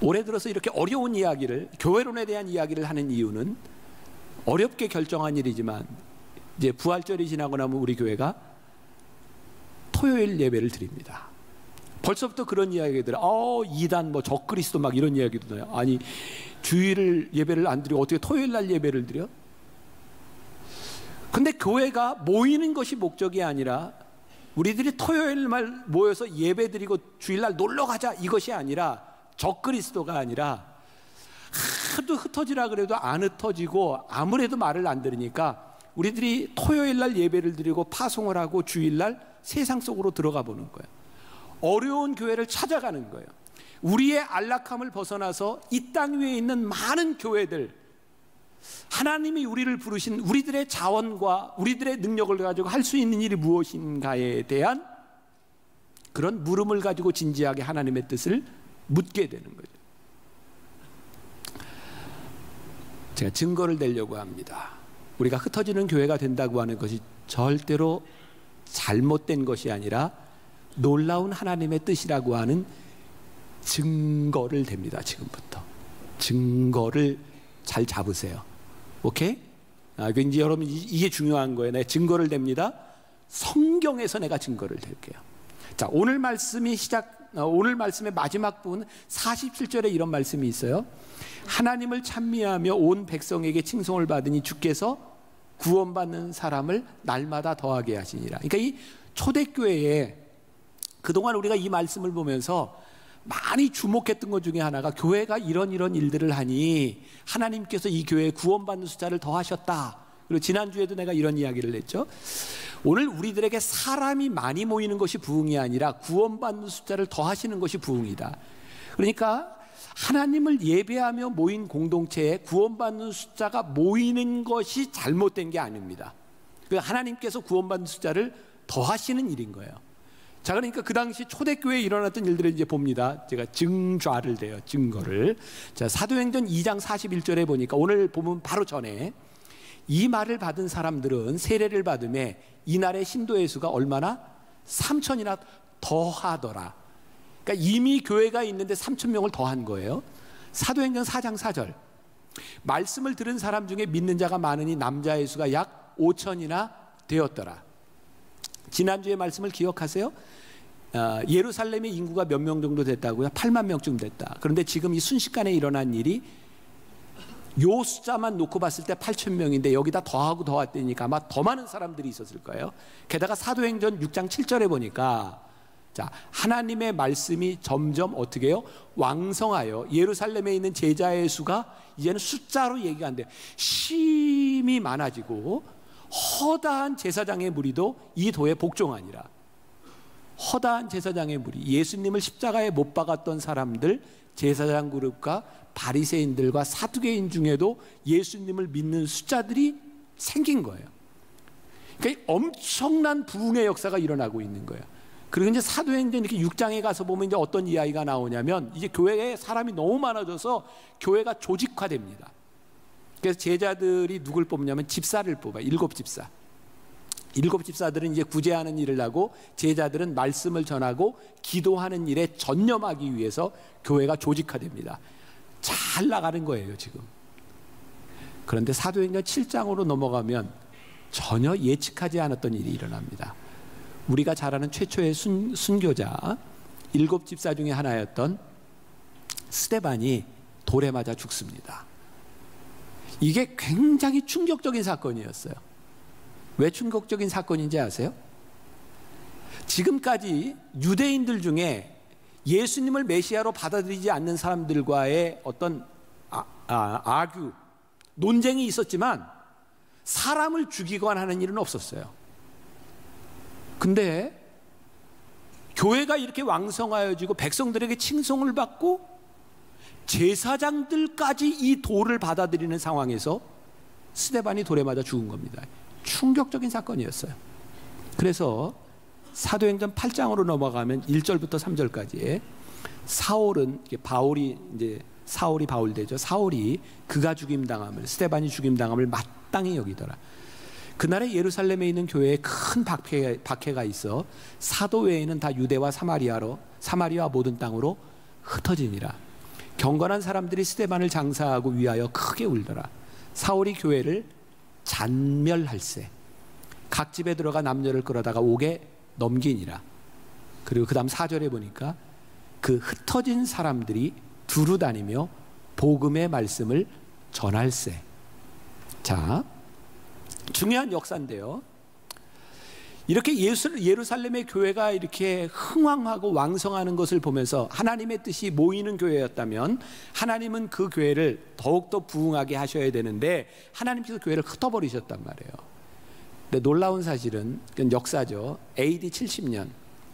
올해 들어서 이렇게 어려운 이야기를, 교회론에 대한 이야기를 하는 이유는 어렵게 결정한 일이지만 이제 부활절이 지나고 나면 우리 교회가 토요일 예배를 드립니다. 벌써부터 그런 이야기들, 이단 뭐 적그리스도 막 이런 이야기도 나요. 아니, 주일 예배를 안 드리고 어떻게 토요일 날 예배를 드려? 근데 교회가 모이는 것이 목적이 아니라 우리들이 토요일 날 모여서 예배 드리고 주일 날 놀러 가자 이것이 아니라, 적그리스도가 아니라 하도 흩어지라 그래도 안 흩어지고 아무래도 말을 안 들으니까 우리들이 토요일 날 예배를 드리고 파송을 하고 주일 날 세상 속으로 들어가 보는 거예요. 어려운 교회를 찾아가는 거예요. 우리의 안락함을 벗어나서 이 땅 위에 있는 많은 교회들, 하나님이 우리를 부르신 우리들의 자원과 우리들의 능력을 가지고 할 수 있는 일이 무엇인가에 대한 그런 물음을 가지고 진지하게 하나님의 뜻을 묻게 되는 거죠. 제가 증거를 내려고 합니다. 우리가 흩어지는 교회가 된다고 하는 것이 절대로 잘못된 것이 아니라 놀라운 하나님의 뜻이라고 하는 증거를 댑니다. 지금부터 증거를 잘 잡으세요. 오케이? 이제 여러분 이게 중요한 거예요. 내가 증거를 댑니다. 성경에서 내가 증거를 댈게요. 자, 오늘 말씀의 마지막 부분 47절에 이런 말씀이 있어요. 하나님을 찬미하며 온 백성에게 칭송을 받으니 주께서 구원받는 사람을 날마다 더하게 하시니라. 그러니까 이 초대교회에 그동안 우리가 이 말씀을 보면서 많이 주목했던 것 중에 하나가 교회가 이런 일들을 하니 하나님께서 이 교회에 구원받는 숫자를 더하셨다. 그리고 지난주에도 내가 이런 이야기를 했죠. 오늘 우리들에게 사람이 많이 모이는 것이 부흥이 아니라 구원받는 숫자를 더하시는 것이 부흥이다. 그러니까 하나님을 예배하며 모인 공동체에 구원받는 숫자가 모이는 것이 잘못된 게 아닙니다. 하나님께서 구원받는 숫자를 더하시는 일인 거예요. 자, 그러니까 그 당시 초대교회에 일어났던 일들을 이제 봅니다. 제가 증좌를 대요. 증거를. 자, 사도행전 2장 41절에 보니까 오늘 보면 바로 전에 이 말을 받은 사람들은 세례를 받음에 이날의 신도의 수가 얼마나? 3,000이나 더하더라. 그러니까 이미 교회가 있는데 3,000명을 더한 거예요. 사도행전 4장 4절. 말씀을 들은 사람 중에 믿는 자가 많으니 남자의 수가 약 5,000이나 되었더라. 지난주의 말씀을 기억하세요? 예루살렘의 인구가 몇 명 정도 됐다고요? 8만 명쯤 됐다. 그런데 지금 이 순식간에 일어난 일이 요 숫자만 놓고 봤을 때 8,000명인데 여기다 더하고 더했다니까 아마 더 많은 사람들이 있었을 거예요. 게다가 사도행전 6장 7절에 보니까 자, 하나님의 말씀이 점점 어떻게 해요? 왕성하여 예루살렘에 있는 제자의 수가 이제는 숫자로 얘기가 안 돼요. 심히 많아지고 허다한 제사장의 무리도 이 도에 복종하니라. 허다한 제사장의 무리, 예수님을 십자가에 못 박았던 사람들, 제사장 그룹과 바리새인들과 사두개인 중에도 예수님을 믿는 숫자들이 생긴 거예요. 그러니까 엄청난 부흥의 역사가 일어나고 있는 거예요. 그리고 이제 사도행전 이렇게 6장에 가서 보면 이제 어떤 이야기가 나오냐면 이제 교회에 사람이 너무 많아져서 교회가 조직화됩니다. 그래서 제자들이 누굴 뽑냐면 집사를 뽑아요. 7집사. 7집사들은 이제 구제하는 일을 하고 제자들은 말씀을 전하고 기도하는 일에 전념하기 위해서 교회가 조직화됩니다. 잘 나가는 거예요 지금. 그런데 사도행전 7장으로 넘어가면 전혀 예측하지 않았던 일이 일어납니다. 우리가 잘 아는 최초의 순교자 7집사 중에 하나였던 스데반이 돌에 맞아 죽습니다. 이게 굉장히 충격적인 사건이었어요. 왜 충격적인 사건인지 아세요? 지금까지 유대인들 중에 예수님을 메시아로 받아들이지 않는 사람들과의 어떤 논쟁이 있었지만 사람을 죽이거나 하는 일은 없었어요. 근데 교회가 이렇게 왕성하여지고 백성들에게 칭송을 받고 제사장들까지 이 돌을 받아들이는 상황에서 스데반이 돌에 맞아 죽은 겁니다. 충격적인 사건이었어요. 그래서 사도행전 8장으로 넘어가면 1절부터 3절까지에 사울은 바울이 이제 사울이 바울 되죠. 사울이 그가 죽임당함을 스데반이 죽임당함을 마땅히 여기더라. 그날에 예루살렘에 있는 교회에 큰 박해가 있어 사도 외에는 다 유대와 사마리아 모든 땅으로 흩어지니라. 경건한 사람들이 스데반을 장사하고 위하여 크게 울더라. 사울이 교회를 잔멸할세 각 집에 들어가 남녀를 끌어다가 옥에 넘기니라. 그리고 그 다음 4절에 보니까 그 흩어진 사람들이 두루 다니며 복음의 말씀을 전할세. 자, 중요한 역사인데요. 이렇게 예루살렘의 교회가 이렇게 흥왕하고 왕성하는 것을 보면서 하나님의 뜻이 모이는 교회였다면 하나님은 그 교회를 더욱더 부흥하게 하셔야 되는데 하나님께서 교회를 흩어버리셨단 말이에요. 근데 놀라운 사실은 그건 역사죠. AD 70년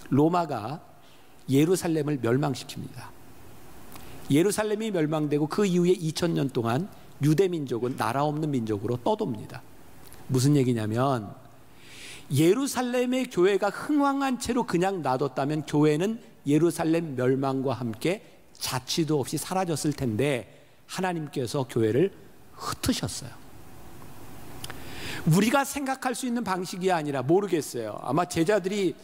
로마가 예루살렘을 멸망시킵니다. 예루살렘이 멸망되고 그 이후에 2000년 동안 유대민족은 나라 없는 민족으로 떠돕니다. 무슨 얘기냐면 예루살렘의 교회가 흥왕한 채로 그냥 놔뒀다면 교회는 예루살렘 멸망과 함께 자취도 없이 사라졌을 텐데 하나님께서 교회를 흩으셨어요. 우리가 생각할 수 있는 방식이 아니라 모르겠어요. 아마 제자들이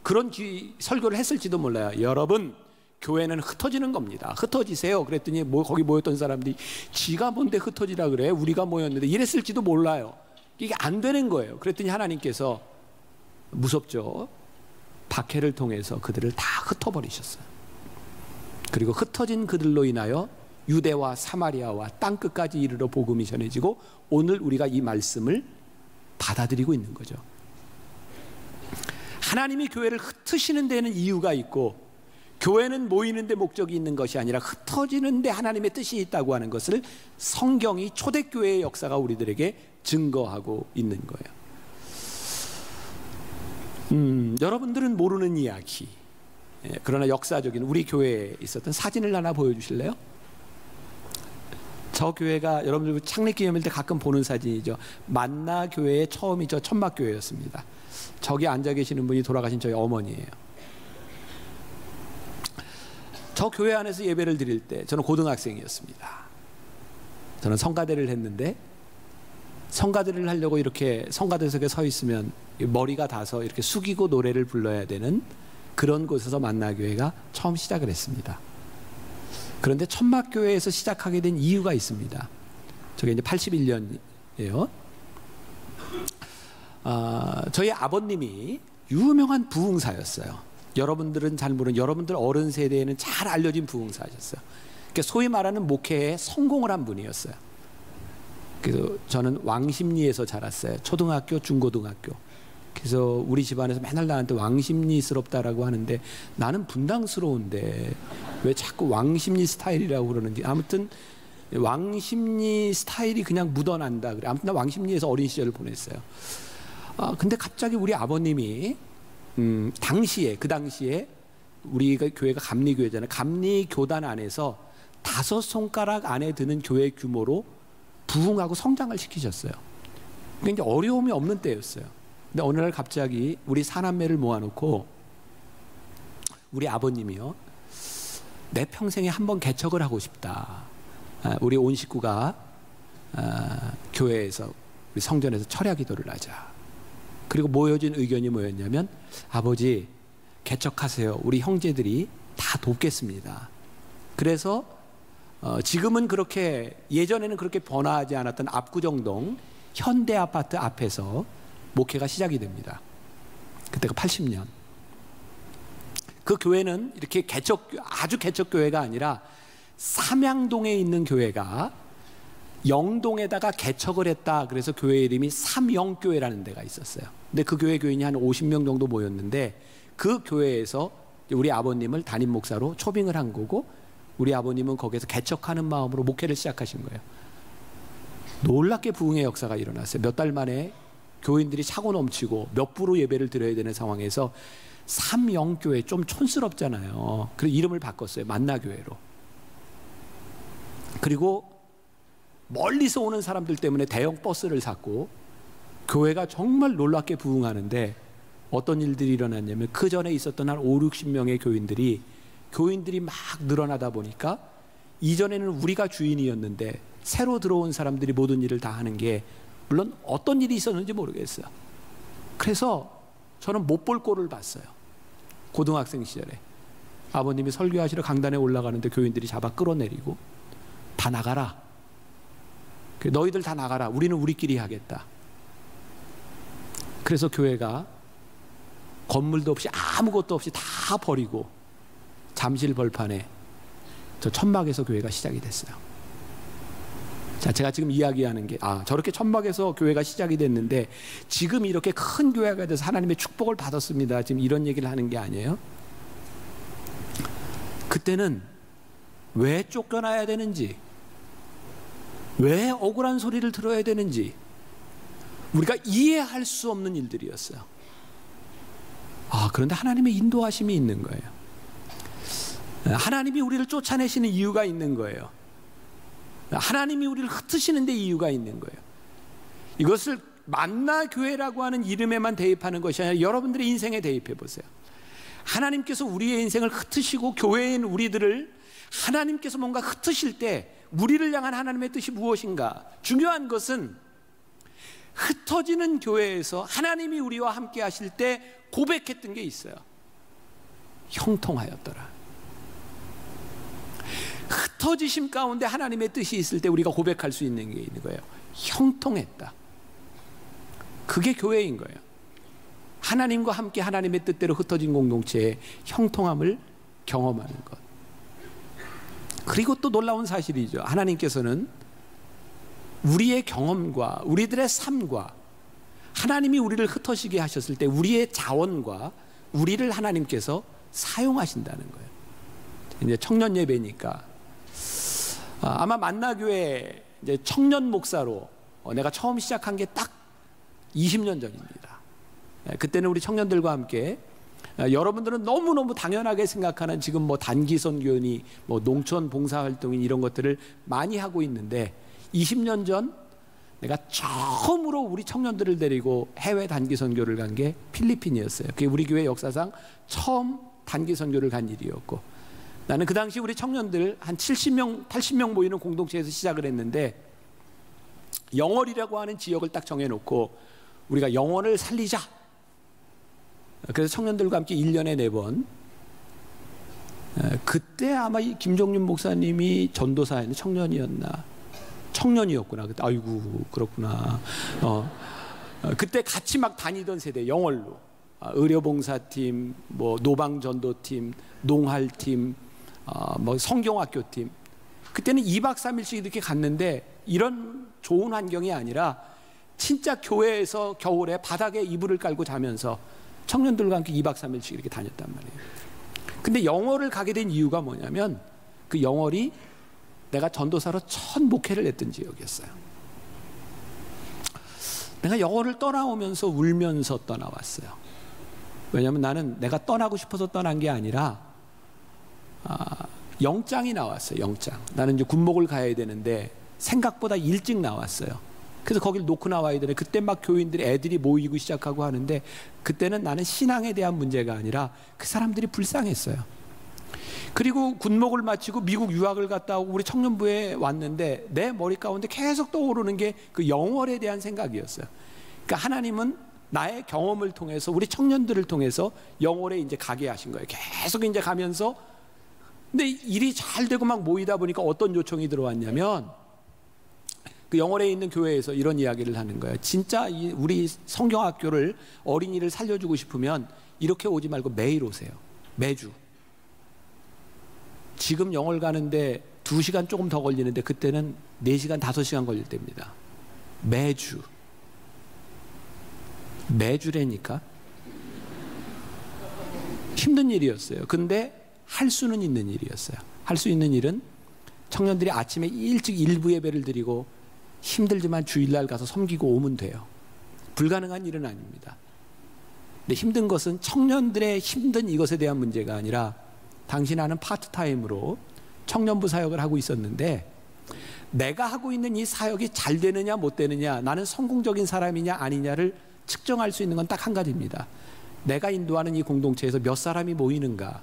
그런 설교를 했을지도 몰라요. 여러분, 교회는 흩어지는 겁니다. 흩어지세요. 그랬더니 거기 모였던 사람들이 지가 뭔데 흩어지라 그래? 우리가 모였는데 이랬을지도 몰라요. 이게 안 되는 거예요. 그랬더니 하나님께서 무섭죠. 박해를 통해서 그들을 다 흩어버리셨어요. 그리고 흩어진 그들로 인하여 유대와 사마리아와 땅끝까지 이르러 복음이 전해지고 오늘 우리가 이 말씀을 받아들이고 있는 거죠. 하나님이 교회를 흩으시는 데는 이유가 있고 교회는 모이는 데 목적이 있는 것이 아니라 흩어지는 데 하나님의 뜻이 있다고 하는 것을 성경이 초대교회의 역사가 우리들에게 증거하고 있는 거예요. 여러분들은 모르는 이야기, 그러나 역사적인 우리 교회에 있었던 사진을 하나 보여주실래요? 저 교회가 여러분들 창립기념일 때 가끔 보는 사진이죠. 만나교회의 처음이 저 천막교회였습니다. 저기 앉아 계시는 분이 돌아가신 저희 어머니예요. 저 교회 안에서 예배를 드릴 때 저는 고등학생이었습니다. 저는 성가대를 했는데 성가대를 하려고 이렇게 성가대석에 서 있으면 머리가 닿아서 이렇게 숙이고 노래를 불러야 되는 그런 곳에서 만나교회가 처음 시작을 했습니다. 그런데 천막교회에서 시작하게 된 이유가 있습니다. 저게 이제 81년이에요. 저희 아버님이 유명한 부흥사였어요. 여러분들은 잘 모르는, 여러분들 어른 세대에는 잘 알려진 부흥사셨어요. 그러니까 소위 말하는 목회에 성공을 한 분이었어요. 그래서 저는 왕십리에서 자랐어요. 초등학교, 중고등학교. 그래서 우리 집안에서 맨날 나한테 왕십리스럽다라고 하는데 나는 분당스러운데 왜 자꾸 왕십리 스타일이라고 그러는지. 아무튼 왕십리 스타일이 그냥 묻어난다 그래. 아무튼 나 왕십리에서 어린 시절을 보냈어요. 근데 갑자기 우리 아버님이 그 당시에 우리가 교회가 감리교회잖아요. 감리교단 안에서 5손가락 안에 드는 교회 규모로 부흥하고 성장을 시키셨어요. 그러니까 어려움이 없는 때였어요. 근데 어느 날 갑자기 우리 사남매를 모아놓고 우리 아버님이요, 내 평생에 한번 개척을 하고 싶다. 우리 온 식구가 교회에서 우리 성전에서 철야 기도를 하자. 그리고 모여진 의견이 뭐였냐면, 아버지 개척하세요. 우리 형제들이 다 돕겠습니다. 그래서 지금은 그렇게, 예전에는 그렇게 번화하지 않았던 압구정동 현대아파트 앞에서 목회가 시작이 됩니다. 그때가 80년. 그 교회는 이렇게 아주 개척교회가 아니라 삼양동에 있는 교회가 영동에다가 개척을 했다. 그래서 교회 이름이 삼영교회라는 데가 있었어요. 근데 그 교회 교인이 한 50명 정도 모였는데 그 교회에서 우리 아버님을 담임 목사로 초빙을 한 거고, 우리 아버님은 거기에서 개척하는 마음으로 목회를 시작하신 거예요. 놀랍게 부흥의 역사가 일어났어요. 몇 달 만에 교인들이 차고 넘치고 몇 부로 예배를 드려야 되는 상황에서 삼영교회, 좀 촌스럽잖아요. 그래서 이름을 바꿨어요. 만나교회로. 그리고 멀리서 오는 사람들 때문에 대형 버스를 샀고 교회가 정말 놀랍게 부흥하는데 어떤 일들이 일어났냐면 그 전에 있었던 한 5, 60명의 교인들이 막 늘어나다 보니까 이전에는 우리가 주인이었는데 새로 들어온 사람들이 모든 일을 다 하는 게 물론 어떤 일이 있었는지 모르겠어요. 그래서 저는 못 볼 꼴을 봤어요. 고등학생 시절에 아버님이 설교하시러 강단에 올라가는데 교인들이 잡아 끌어내리고 다 나가라. 너희들 다 나가라. 우리는 우리끼리 하겠다. 그래서 교회가 건물도 없이 아무것도 없이 다 버리고 잠실 벌판에 저 천막에서 교회가 시작이 됐어요. 자, 제가 지금 이야기하는 게 저렇게 천막에서 교회가 시작이 됐는데 지금 이렇게 큰 교회가 돼서 하나님의 축복을 받았습니다. 지금 이런 얘기를 하는 게 아니에요. 그때는 왜 쫓겨나야 되는지, 왜 억울한 소리를 들어야 되는지 우리가 이해할 수 없는 일들이었어요. 그런데 하나님의 인도하심이 있는 거예요. 하나님이 우리를 쫓아내시는 이유가 있는 거예요. 하나님이 우리를 흩으시는 데 이유가 있는 거예요. 이것을 만나 교회라고 하는 이름에만 대입하는 것이 아니라 여러분들의 인생에 대입해 보세요. 하나님께서 우리의 인생을 흩으시고 교회인 우리들을 하나님께서 뭔가 흩으실 때 우리를 향한 하나님의 뜻이 무엇인가? 중요한 것은 흩어지는 교회에서 하나님이 우리와 함께 하실 때 고백했던 게 있어요. 형통하였더라. 흩어지심 가운데 하나님의 뜻이 있을 때 우리가 고백할 수 있는 게 있는 거예요. 형통했다. 그게 교회인 거예요. 하나님과 함께 하나님의 뜻대로 흩어진 공동체의 형통함을 경험하는 것. 그리고 또 놀라운 사실이죠. 하나님께서는 우리의 경험과 우리들의 삶과 하나님이 우리를 흩어지게 하셨을 때 우리의 자원과 우리를 하나님께서 사용하신다는 거예요. 이제 청년 예배니까 아마 만나교회 이제 청년 목사로 내가 처음 시작한 게 딱 20년 전입니다. 그때는 우리 청년들과 함께 여러분들은 너무너무 당연하게 생각하는 지금 뭐 단기 선교니 뭐 농촌 봉사활동인 이런 것들을 많이 하고 있는데 20년 전 내가 처음으로 우리 청년들을 데리고 해외 단기 선교를 간 게 필리핀이었어요. 그게 우리 교회 역사상 처음 단기 선교를 간 일이었고 나는 그 당시 우리 청년들 한 70명, 80명 모이는 공동체에서 시작을 했는데 영월이라고 하는 지역을 딱 정해놓고 우리가 영월을 살리자. 그래서 청년들과 함께 1년에 4번 그때 아마 김종윤 목사님이 전도사였나 청년이었나 청년이었구나. 그때 아이고 그렇구나. 그때 같이 막 다니던 세대 영월로 의료봉사팀, 뭐 노방전도팀, 농할팀, 뭐 성경학교팀. 그때는 2박 3일씩 이렇게 갔는데 이런 좋은 환경이 아니라 진짜 교회에서 겨울에 바닥에 이불을 깔고 자면서 청년들과 함께 2박 3일씩 이렇게 다녔단 말이에요. 근데 영월을 가게 된 이유가 뭐냐면 그 영월이 내가 전도사로 첫 목회를 했던 지역이었어요. 내가 영월을 떠나오면서 울면서 떠나왔어요. 왜냐하면 나는 내가 떠나고 싶어서 떠난 게 아니라 영장이 나왔어요. 영장. 나는 이제 군목을 가야 되는데 생각보다 일찍 나왔어요. 그래서 거길 놓고 나와야 되네. 그때 막 교인들이 애들이 모이고 시작하고 하는데 그때는 나는 신앙에 대한 문제가 아니라 그 사람들이 불쌍했어요. 그리고 군목을 마치고 미국 유학을 갔다 오고 우리 청년부에 왔는데 내 머리 가운데 계속 떠오르는 게 그 영월에 대한 생각이었어요. 그러니까 하나님은 나의 경험을 통해서 우리 청년들을 통해서 영월에 이제 가게 하신 거예요. 계속 이제 가면서 근데 일이 잘 되고 막 모이다 보니까 어떤 요청이 들어왔냐면 그 영월에 있는 교회에서 이런 이야기를 하는 거예요. 진짜 우리 성경학교를 어린이를 살려주고 싶으면 이렇게 오지 말고 매일 오세요. 매주. 지금 영월 가는데 2시간 조금 더 걸리는데 그때는 4시간, 5시간 걸릴 때입니다. 매주. 매주라니까. 힘든 일이었어요. 근데 할 수는 있는 일이었어요. 할 수 있는 일은 청년들이 아침에 일찍 일부 예배를 드리고 힘들지만 주일날 가서 섬기고 오면 돼요. 불가능한 일은 아닙니다. 근데 힘든 것은 청년들의 힘든 이것에 대한 문제가 아니라 당시 나는 파트타임으로 청년부 사역을 하고 있었는데 내가 하고 있는 이 사역이 잘 되느냐 못 되느냐 나는 성공적인 사람이냐 아니냐를 측정할 수 있는 건 딱 한 가지입니다. 내가 인도하는 이 공동체에서 몇 사람이 모이는가,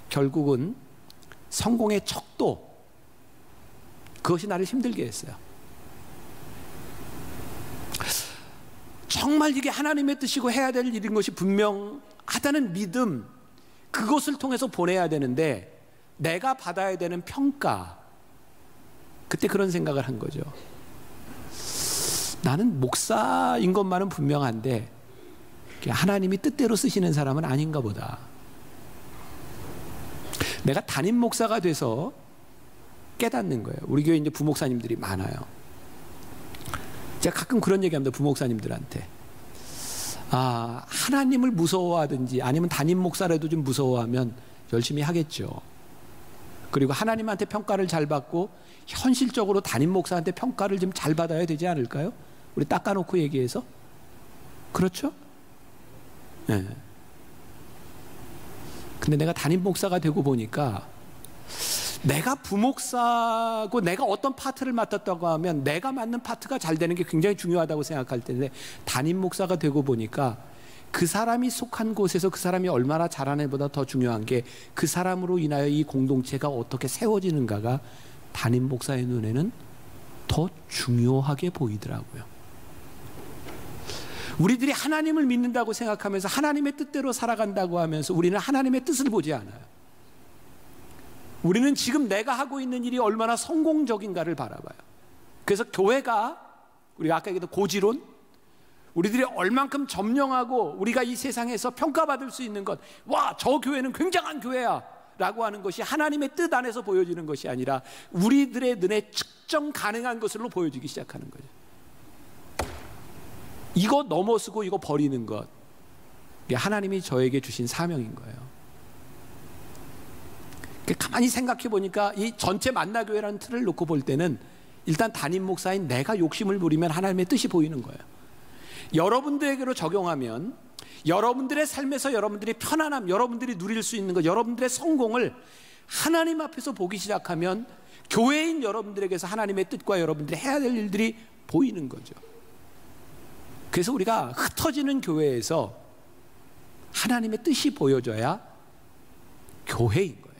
결국은 성공의 척도, 그것이 나를 힘들게 했어요. 정말 이게 하나님의 뜻이고 해야 될 일인 것이 분명하다는 믿음, 그것을 통해서 보내야 되는데 내가 받아야 되는 평가, 그때 그런 생각을 한 거죠. 나는 목사인 것만은 분명한데 하나님이 뜻대로 쓰시는 사람은 아닌가 보다. 내가 담임 목사가 돼서 깨닫는 거예요. 우리 교회 이제 부목사님들이 많아요. 제가 가끔 그런 얘기합니다. 부목사님들한테. 하나님을 무서워하든지 아니면 담임 목사라도 좀 무서워하면 열심히 하겠죠. 그리고 하나님한테 평가를 잘 받고 현실적으로 담임 목사한테 평가를 좀 잘 받아야 되지 않을까요? 우리 닦아놓고 얘기해서. 그렇죠? 네. 근데 내가 담임 목사가 되고 보니까 내가 부목사고 내가 어떤 파트를 맡았다고 하면 내가 맡는 파트가 잘 되는 게 굉장히 중요하다고 생각할 텐데, 담임 목사가 되고 보니까 그 사람이 속한 곳에서 그 사람이 얼마나 잘하는보다 더 중요한 게 그 사람으로 인하여 이 공동체가 어떻게 세워지는가가 담임 목사의 눈에는 더 중요하게 보이더라고요. 우리들이 하나님을 믿는다고 생각하면서 하나님의 뜻대로 살아간다고 하면서 우리는 하나님의 뜻을 보지 않아요. 우리는 지금 내가 하고 있는 일이 얼마나 성공적인가를 바라봐요. 그래서 교회가, 우리가 아까 얘기했던 고지론, 우리들이 얼만큼 점령하고 우리가 이 세상에서 평가받을 수 있는 것, 와, 저 교회는 굉장한 교회야 라고 하는 것이 하나님의 뜻 안에서 보여지는 것이 아니라 우리들의 눈에 측정 가능한 것으로 보여지기 시작하는 거죠. 이거 넘어서고 이거 버리는 것, 이게 하나님이 저에게 주신 사명인 거예요. 가만히 생각해 보니까 이 전체 만나교회라는 틀을 놓고 볼 때는 일단 담임 목사인 내가 욕심을 부리면 하나님의 뜻이 보이는 거예요. 여러분들에게로 적용하면 여러분들의 삶에서 여러분들이 편안함, 여러분들이 누릴 수 있는 것, 여러분들의 성공을 하나님 앞에서 보기 시작하면 교회인 여러분들에게서 하나님의 뜻과 여러분들이 해야 될 일들이 보이는 거죠. 그래서 우리가 흩어지는 교회에서 하나님의 뜻이 보여져야 교회인 거예요.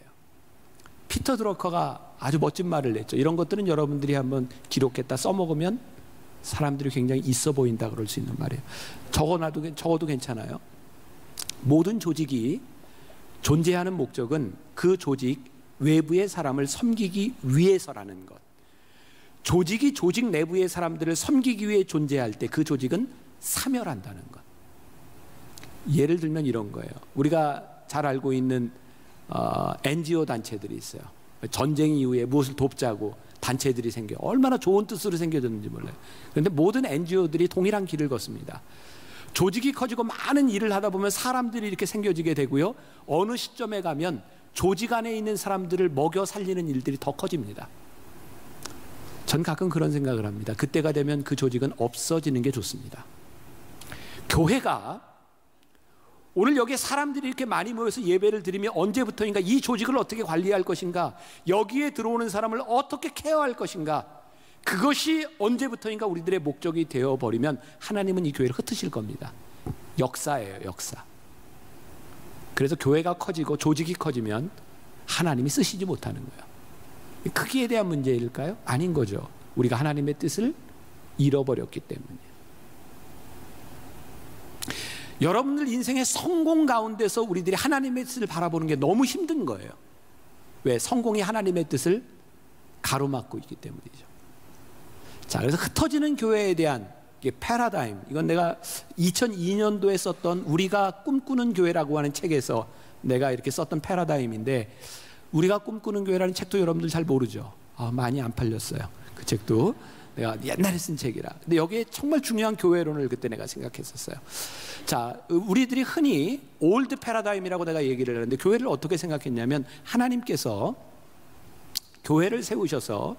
피터 드러커가 아주 멋진 말을 냈죠. 이런 것들은 여러분들이 한번 기록했다 써먹으면 사람들이 굉장히 있어 보인다 그럴 수 있는 말이에요. 적어도 괜찮아요. 모든 조직이 존재하는 목적은 그 조직 외부의 사람을 섬기기 위해서라는 것. 조직이 조직 내부의 사람들을 섬기기 위해 존재할 때 그 조직은 사멸한다는 것. 예를 들면 이런 거예요. 우리가 잘 알고 있는 NGO 단체들이 있어요. 전쟁 이후에 무엇을 돕자고 단체들이 생겨요. 얼마나 좋은 뜻으로 생겨졌는지 몰라요. 그런데 모든 NGO들이 동일한 길을 걷습니다. 조직이 커지고 많은 일을 하다 보면 사람들이 이렇게 생겨지게 되고요. 어느 시점에 가면 조직 안에 있는 사람들을 먹여 살리는 일들이 더 커집니다. 전 가끔 그런 생각을 합니다. 그때가 되면 그 조직은 없어지는 게 좋습니다. 교회가 오늘 여기에 사람들이 이렇게 많이 모여서 예배를 드리면 언제부터인가 이 조직을 어떻게 관리할 것인가, 여기에 들어오는 사람을 어떻게 케어할 것인가, 그것이 언제부터인가 우리들의 목적이 되어버리면 하나님은 이 교회를 흩으실 겁니다. 역사예요, 역사. 그래서 교회가 커지고 조직이 커지면 하나님이 쓰시지 못하는 거예요. 크기에 대한 문제일까요? 아닌 거죠. 우리가 하나님의 뜻을 잃어버렸기 때문이에요. 여러분들 인생의 성공 가운데서 우리들이 하나님의 뜻을 바라보는 게 너무 힘든 거예요. 왜? 성공이 하나님의 뜻을 가로막고 있기 때문이죠. 자, 그래서 흩어지는 교회에 대한 패러다임, 이건 내가 2002년도에 썼던 우리가 꿈꾸는 교회라고 하는 책에서 내가 이렇게 썼던 패러다임인데, 우리가 꿈꾸는 교회라는 책도 여러분들 잘 모르죠. 많이 안 팔렸어요. 그 책도 내가 옛날에 쓴 책이라. 근데 여기에 정말 중요한 교회론을 그때 내가 생각했었어요. 자, 우리들이 흔히 올드 패러다임이라고 내가 얘기를 하는데, 교회를 어떻게 생각했냐면 하나님께서 교회를 세우셔서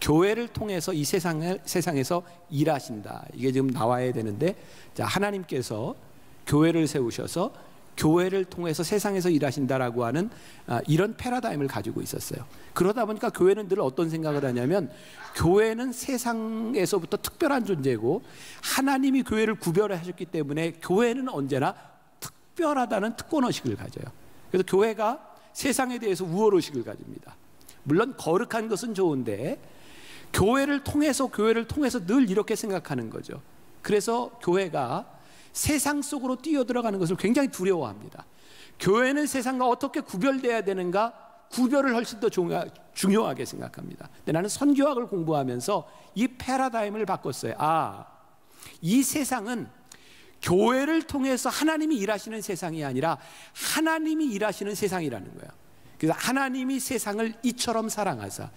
교회를 통해서 이 세상에서 일하신다. 이게 지금 나와야 되는데, 자, 하나님께서 교회를 세우셔서 교회를 통해서 세상에서 일하신다라고 하는 이런 패러다임을 가지고 있었어요. 그러다 보니까 교회는 늘 어떤 생각을 하냐면, 교회는 세상에서부터 특별한 존재고 하나님이 교회를 구별하셨기 때문에 교회는 언제나 특별하다는 특권의식을 가져요. 그래서 교회가 세상에 대해서 우월의식을 가집니다. 물론 거룩한 것은 좋은데 교회를 통해서 늘 이렇게 생각하는 거죠. 그래서 교회가 세상 속으로 뛰어들어가는 것을 굉장히 두려워합니다. 교회는 세상과 어떻게 구별돼야 되는가, 구별을 훨씬 더 중요하게 생각합니다. 근데 나는 선교학을 공부하면서 이 패러다임을 바꿨어요. 이 세상은 교회를 통해서 하나님이 일하시는 세상이 아니라 하나님이 일하시는 세상이라는 거예요. 그래서 하나님이 세상을 이처럼 사랑하사,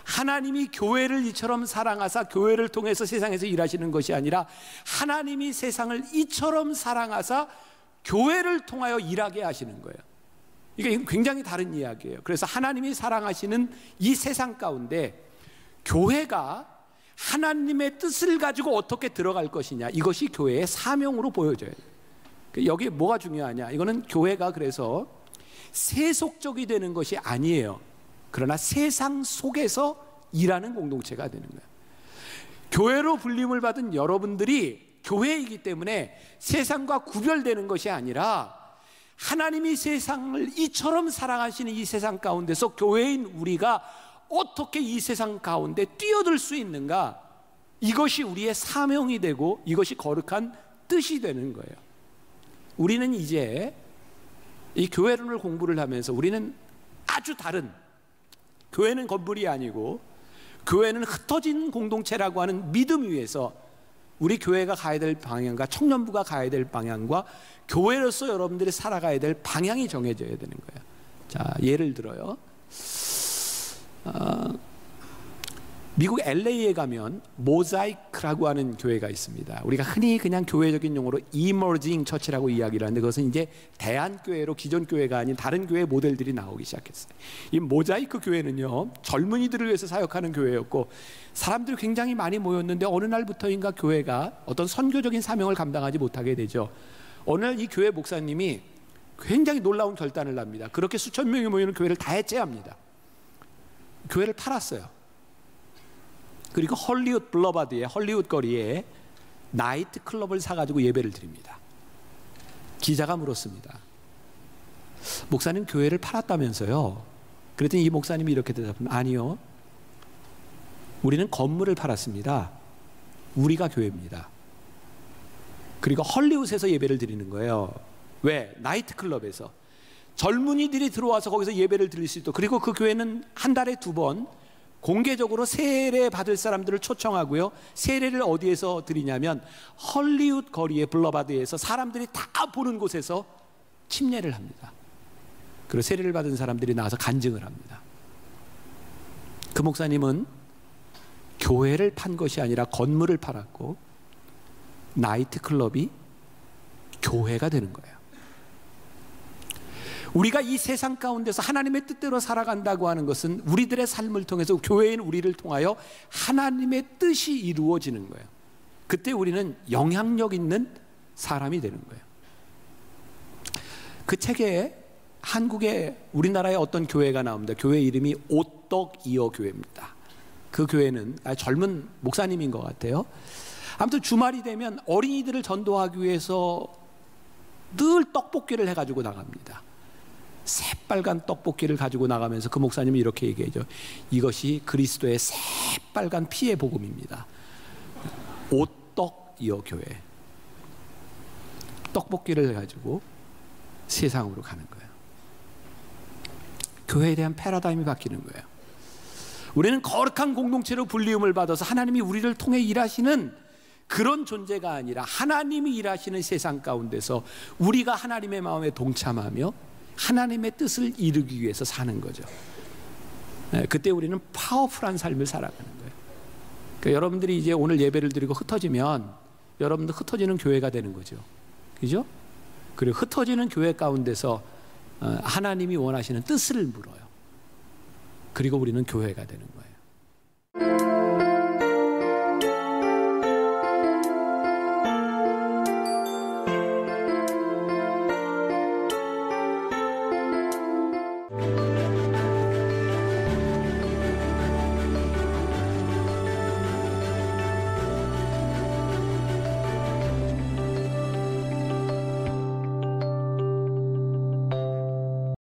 하나님이 교회를 이처럼 사랑하사 교회를 통해서 세상에서 일하시는 것이 아니라 하나님이 세상을 이처럼 사랑하사 교회를 통하여 일하게 하시는 거예요. 이게 굉장히 다른 이야기예요. 그래서 하나님이 사랑하시는 이 세상 가운데 교회가 하나님의 뜻을 가지고 어떻게 들어갈 것이냐, 이것이 교회의 사명으로 보여져요. 여기 뭐가 중요하냐, 이거는 교회가 그래서 세속적이 되는 것이 아니에요. 그러나 세상 속에서 일하는 공동체가 되는 거예요. 교회로 불림을 받은 여러분들이 교회이기 때문에 세상과 구별되는 것이 아니라 하나님이 세상을 이처럼 사랑하시는 이 세상 가운데서 교회인 우리가 어떻게 이 세상 가운데 뛰어들 수 있는가, 이것이 우리의 사명이 되고 이것이 거룩한 뜻이 되는 거예요. 우리는 이제 이 교회론을 공부를 하면서 우리는 아주 다른, 교회는 건물이 아니고 교회는 흩어진 공동체라고 하는 믿음 위에서 우리 교회가 가야 될 방향과 청년부가 가야 될 방향과 교회로서 여러분들이 살아가야 될 방향이 정해져야 되는 거예요. 자, 예를 들어요. 미국 LA에 가면 모자이크라고 하는 교회가 있습니다. 우리가 흔히 그냥 교회적인 용어로 이머징 처치라고 이야기를 하는데 그것은 이제 대한교회로 기존 교회가 아닌 다른 교회 모델들이 나오기 시작했어요. 이 모자이크 교회는요, 젊은이들을 위해서 사역하는 교회였고 사람들이 굉장히 많이 모였는데 어느 날부터인가 교회가 어떤 선교적인 사명을 감당하지 못하게 되죠. 어느 날 이 교회 목사님이 굉장히 놀라운 결단을 합니다. 그렇게 수천 명이 모이는 교회를 다 해체합니다. 교회를 팔았어요. 그리고 헐리우드 블러바드의 헐리우드 거리에 나이트 클럽을 사가지고 예배를 드립니다. 기자가 물었습니다. 목사님 교회를 팔았다면서요? 그랬더니 이 목사님이 이렇게 대답합니다. 아니요, 우리는 건물을 팔았습니다. 우리가 교회입니다. 그리고 헐리우드에서 예배를 드리는 거예요. 왜? 나이트 클럽에서 젊은이들이 들어와서 거기서 예배를 드릴 수 있도록. 그리고 그 교회는 한 달에 2번 공개적으로 세례 받을 사람들을 초청하고요. 세례를 어디에서 드리냐면 헐리우드 거리의 블러바드에서 사람들이 다 보는 곳에서 침례를 합니다. 그리고 세례를 받은 사람들이 나와서 간증을 합니다. 그 목사님은 교회를 판 것이 아니라 건물을 팔았고 나이트 클럽이 교회가 되는 거예요. 우리가 이 세상 가운데서 하나님의 뜻대로 살아간다고 하는 것은 우리들의 삶을 통해서, 교회인 우리를 통하여 하나님의 뜻이 이루어지는 거예요. 그때 우리는 영향력 있는 사람이 되는 거예요. 그 책에 한국의 우리나라의 어떤 교회가 나옵니다. 교회 이름이 오떡이어 교회입니다. 그 교회는 젊은 목사님인 것 같아요. 아무튼 주말이 되면 어린이들을 전도하기 위해서 늘 떡볶이를 해가지고 나갑니다. 새빨간 떡볶이를 가지고 나가면서 그 목사님이 이렇게 얘기하죠. 이것이 그리스도의 새빨간 피의 복음입니다. 오떡이어 교회. 떡볶이를 가지고 세상으로 가는 거예요. 교회에 대한 패러다임이 바뀌는 거예요. 우리는 거룩한 공동체로 불리움을 받아서 하나님이 우리를 통해 일하시는 그런 존재가 아니라 하나님이 일하시는 세상 가운데서 우리가 하나님의 마음에 동참하며 하나님의 뜻을 이루기 위해서 사는 거죠. 그때 우리는 파워풀한 삶을 살아가는 거예요. 그러니까 여러분들이 이제 오늘 예배를 드리고 흩어지면 여러분들 흩어지는 교회가 되는 거죠. 그죠? 그리고 흩어지는 교회 가운데서 하나님이 원하시는 뜻을 물어요. 그리고 우리는 교회가 되는 거예요.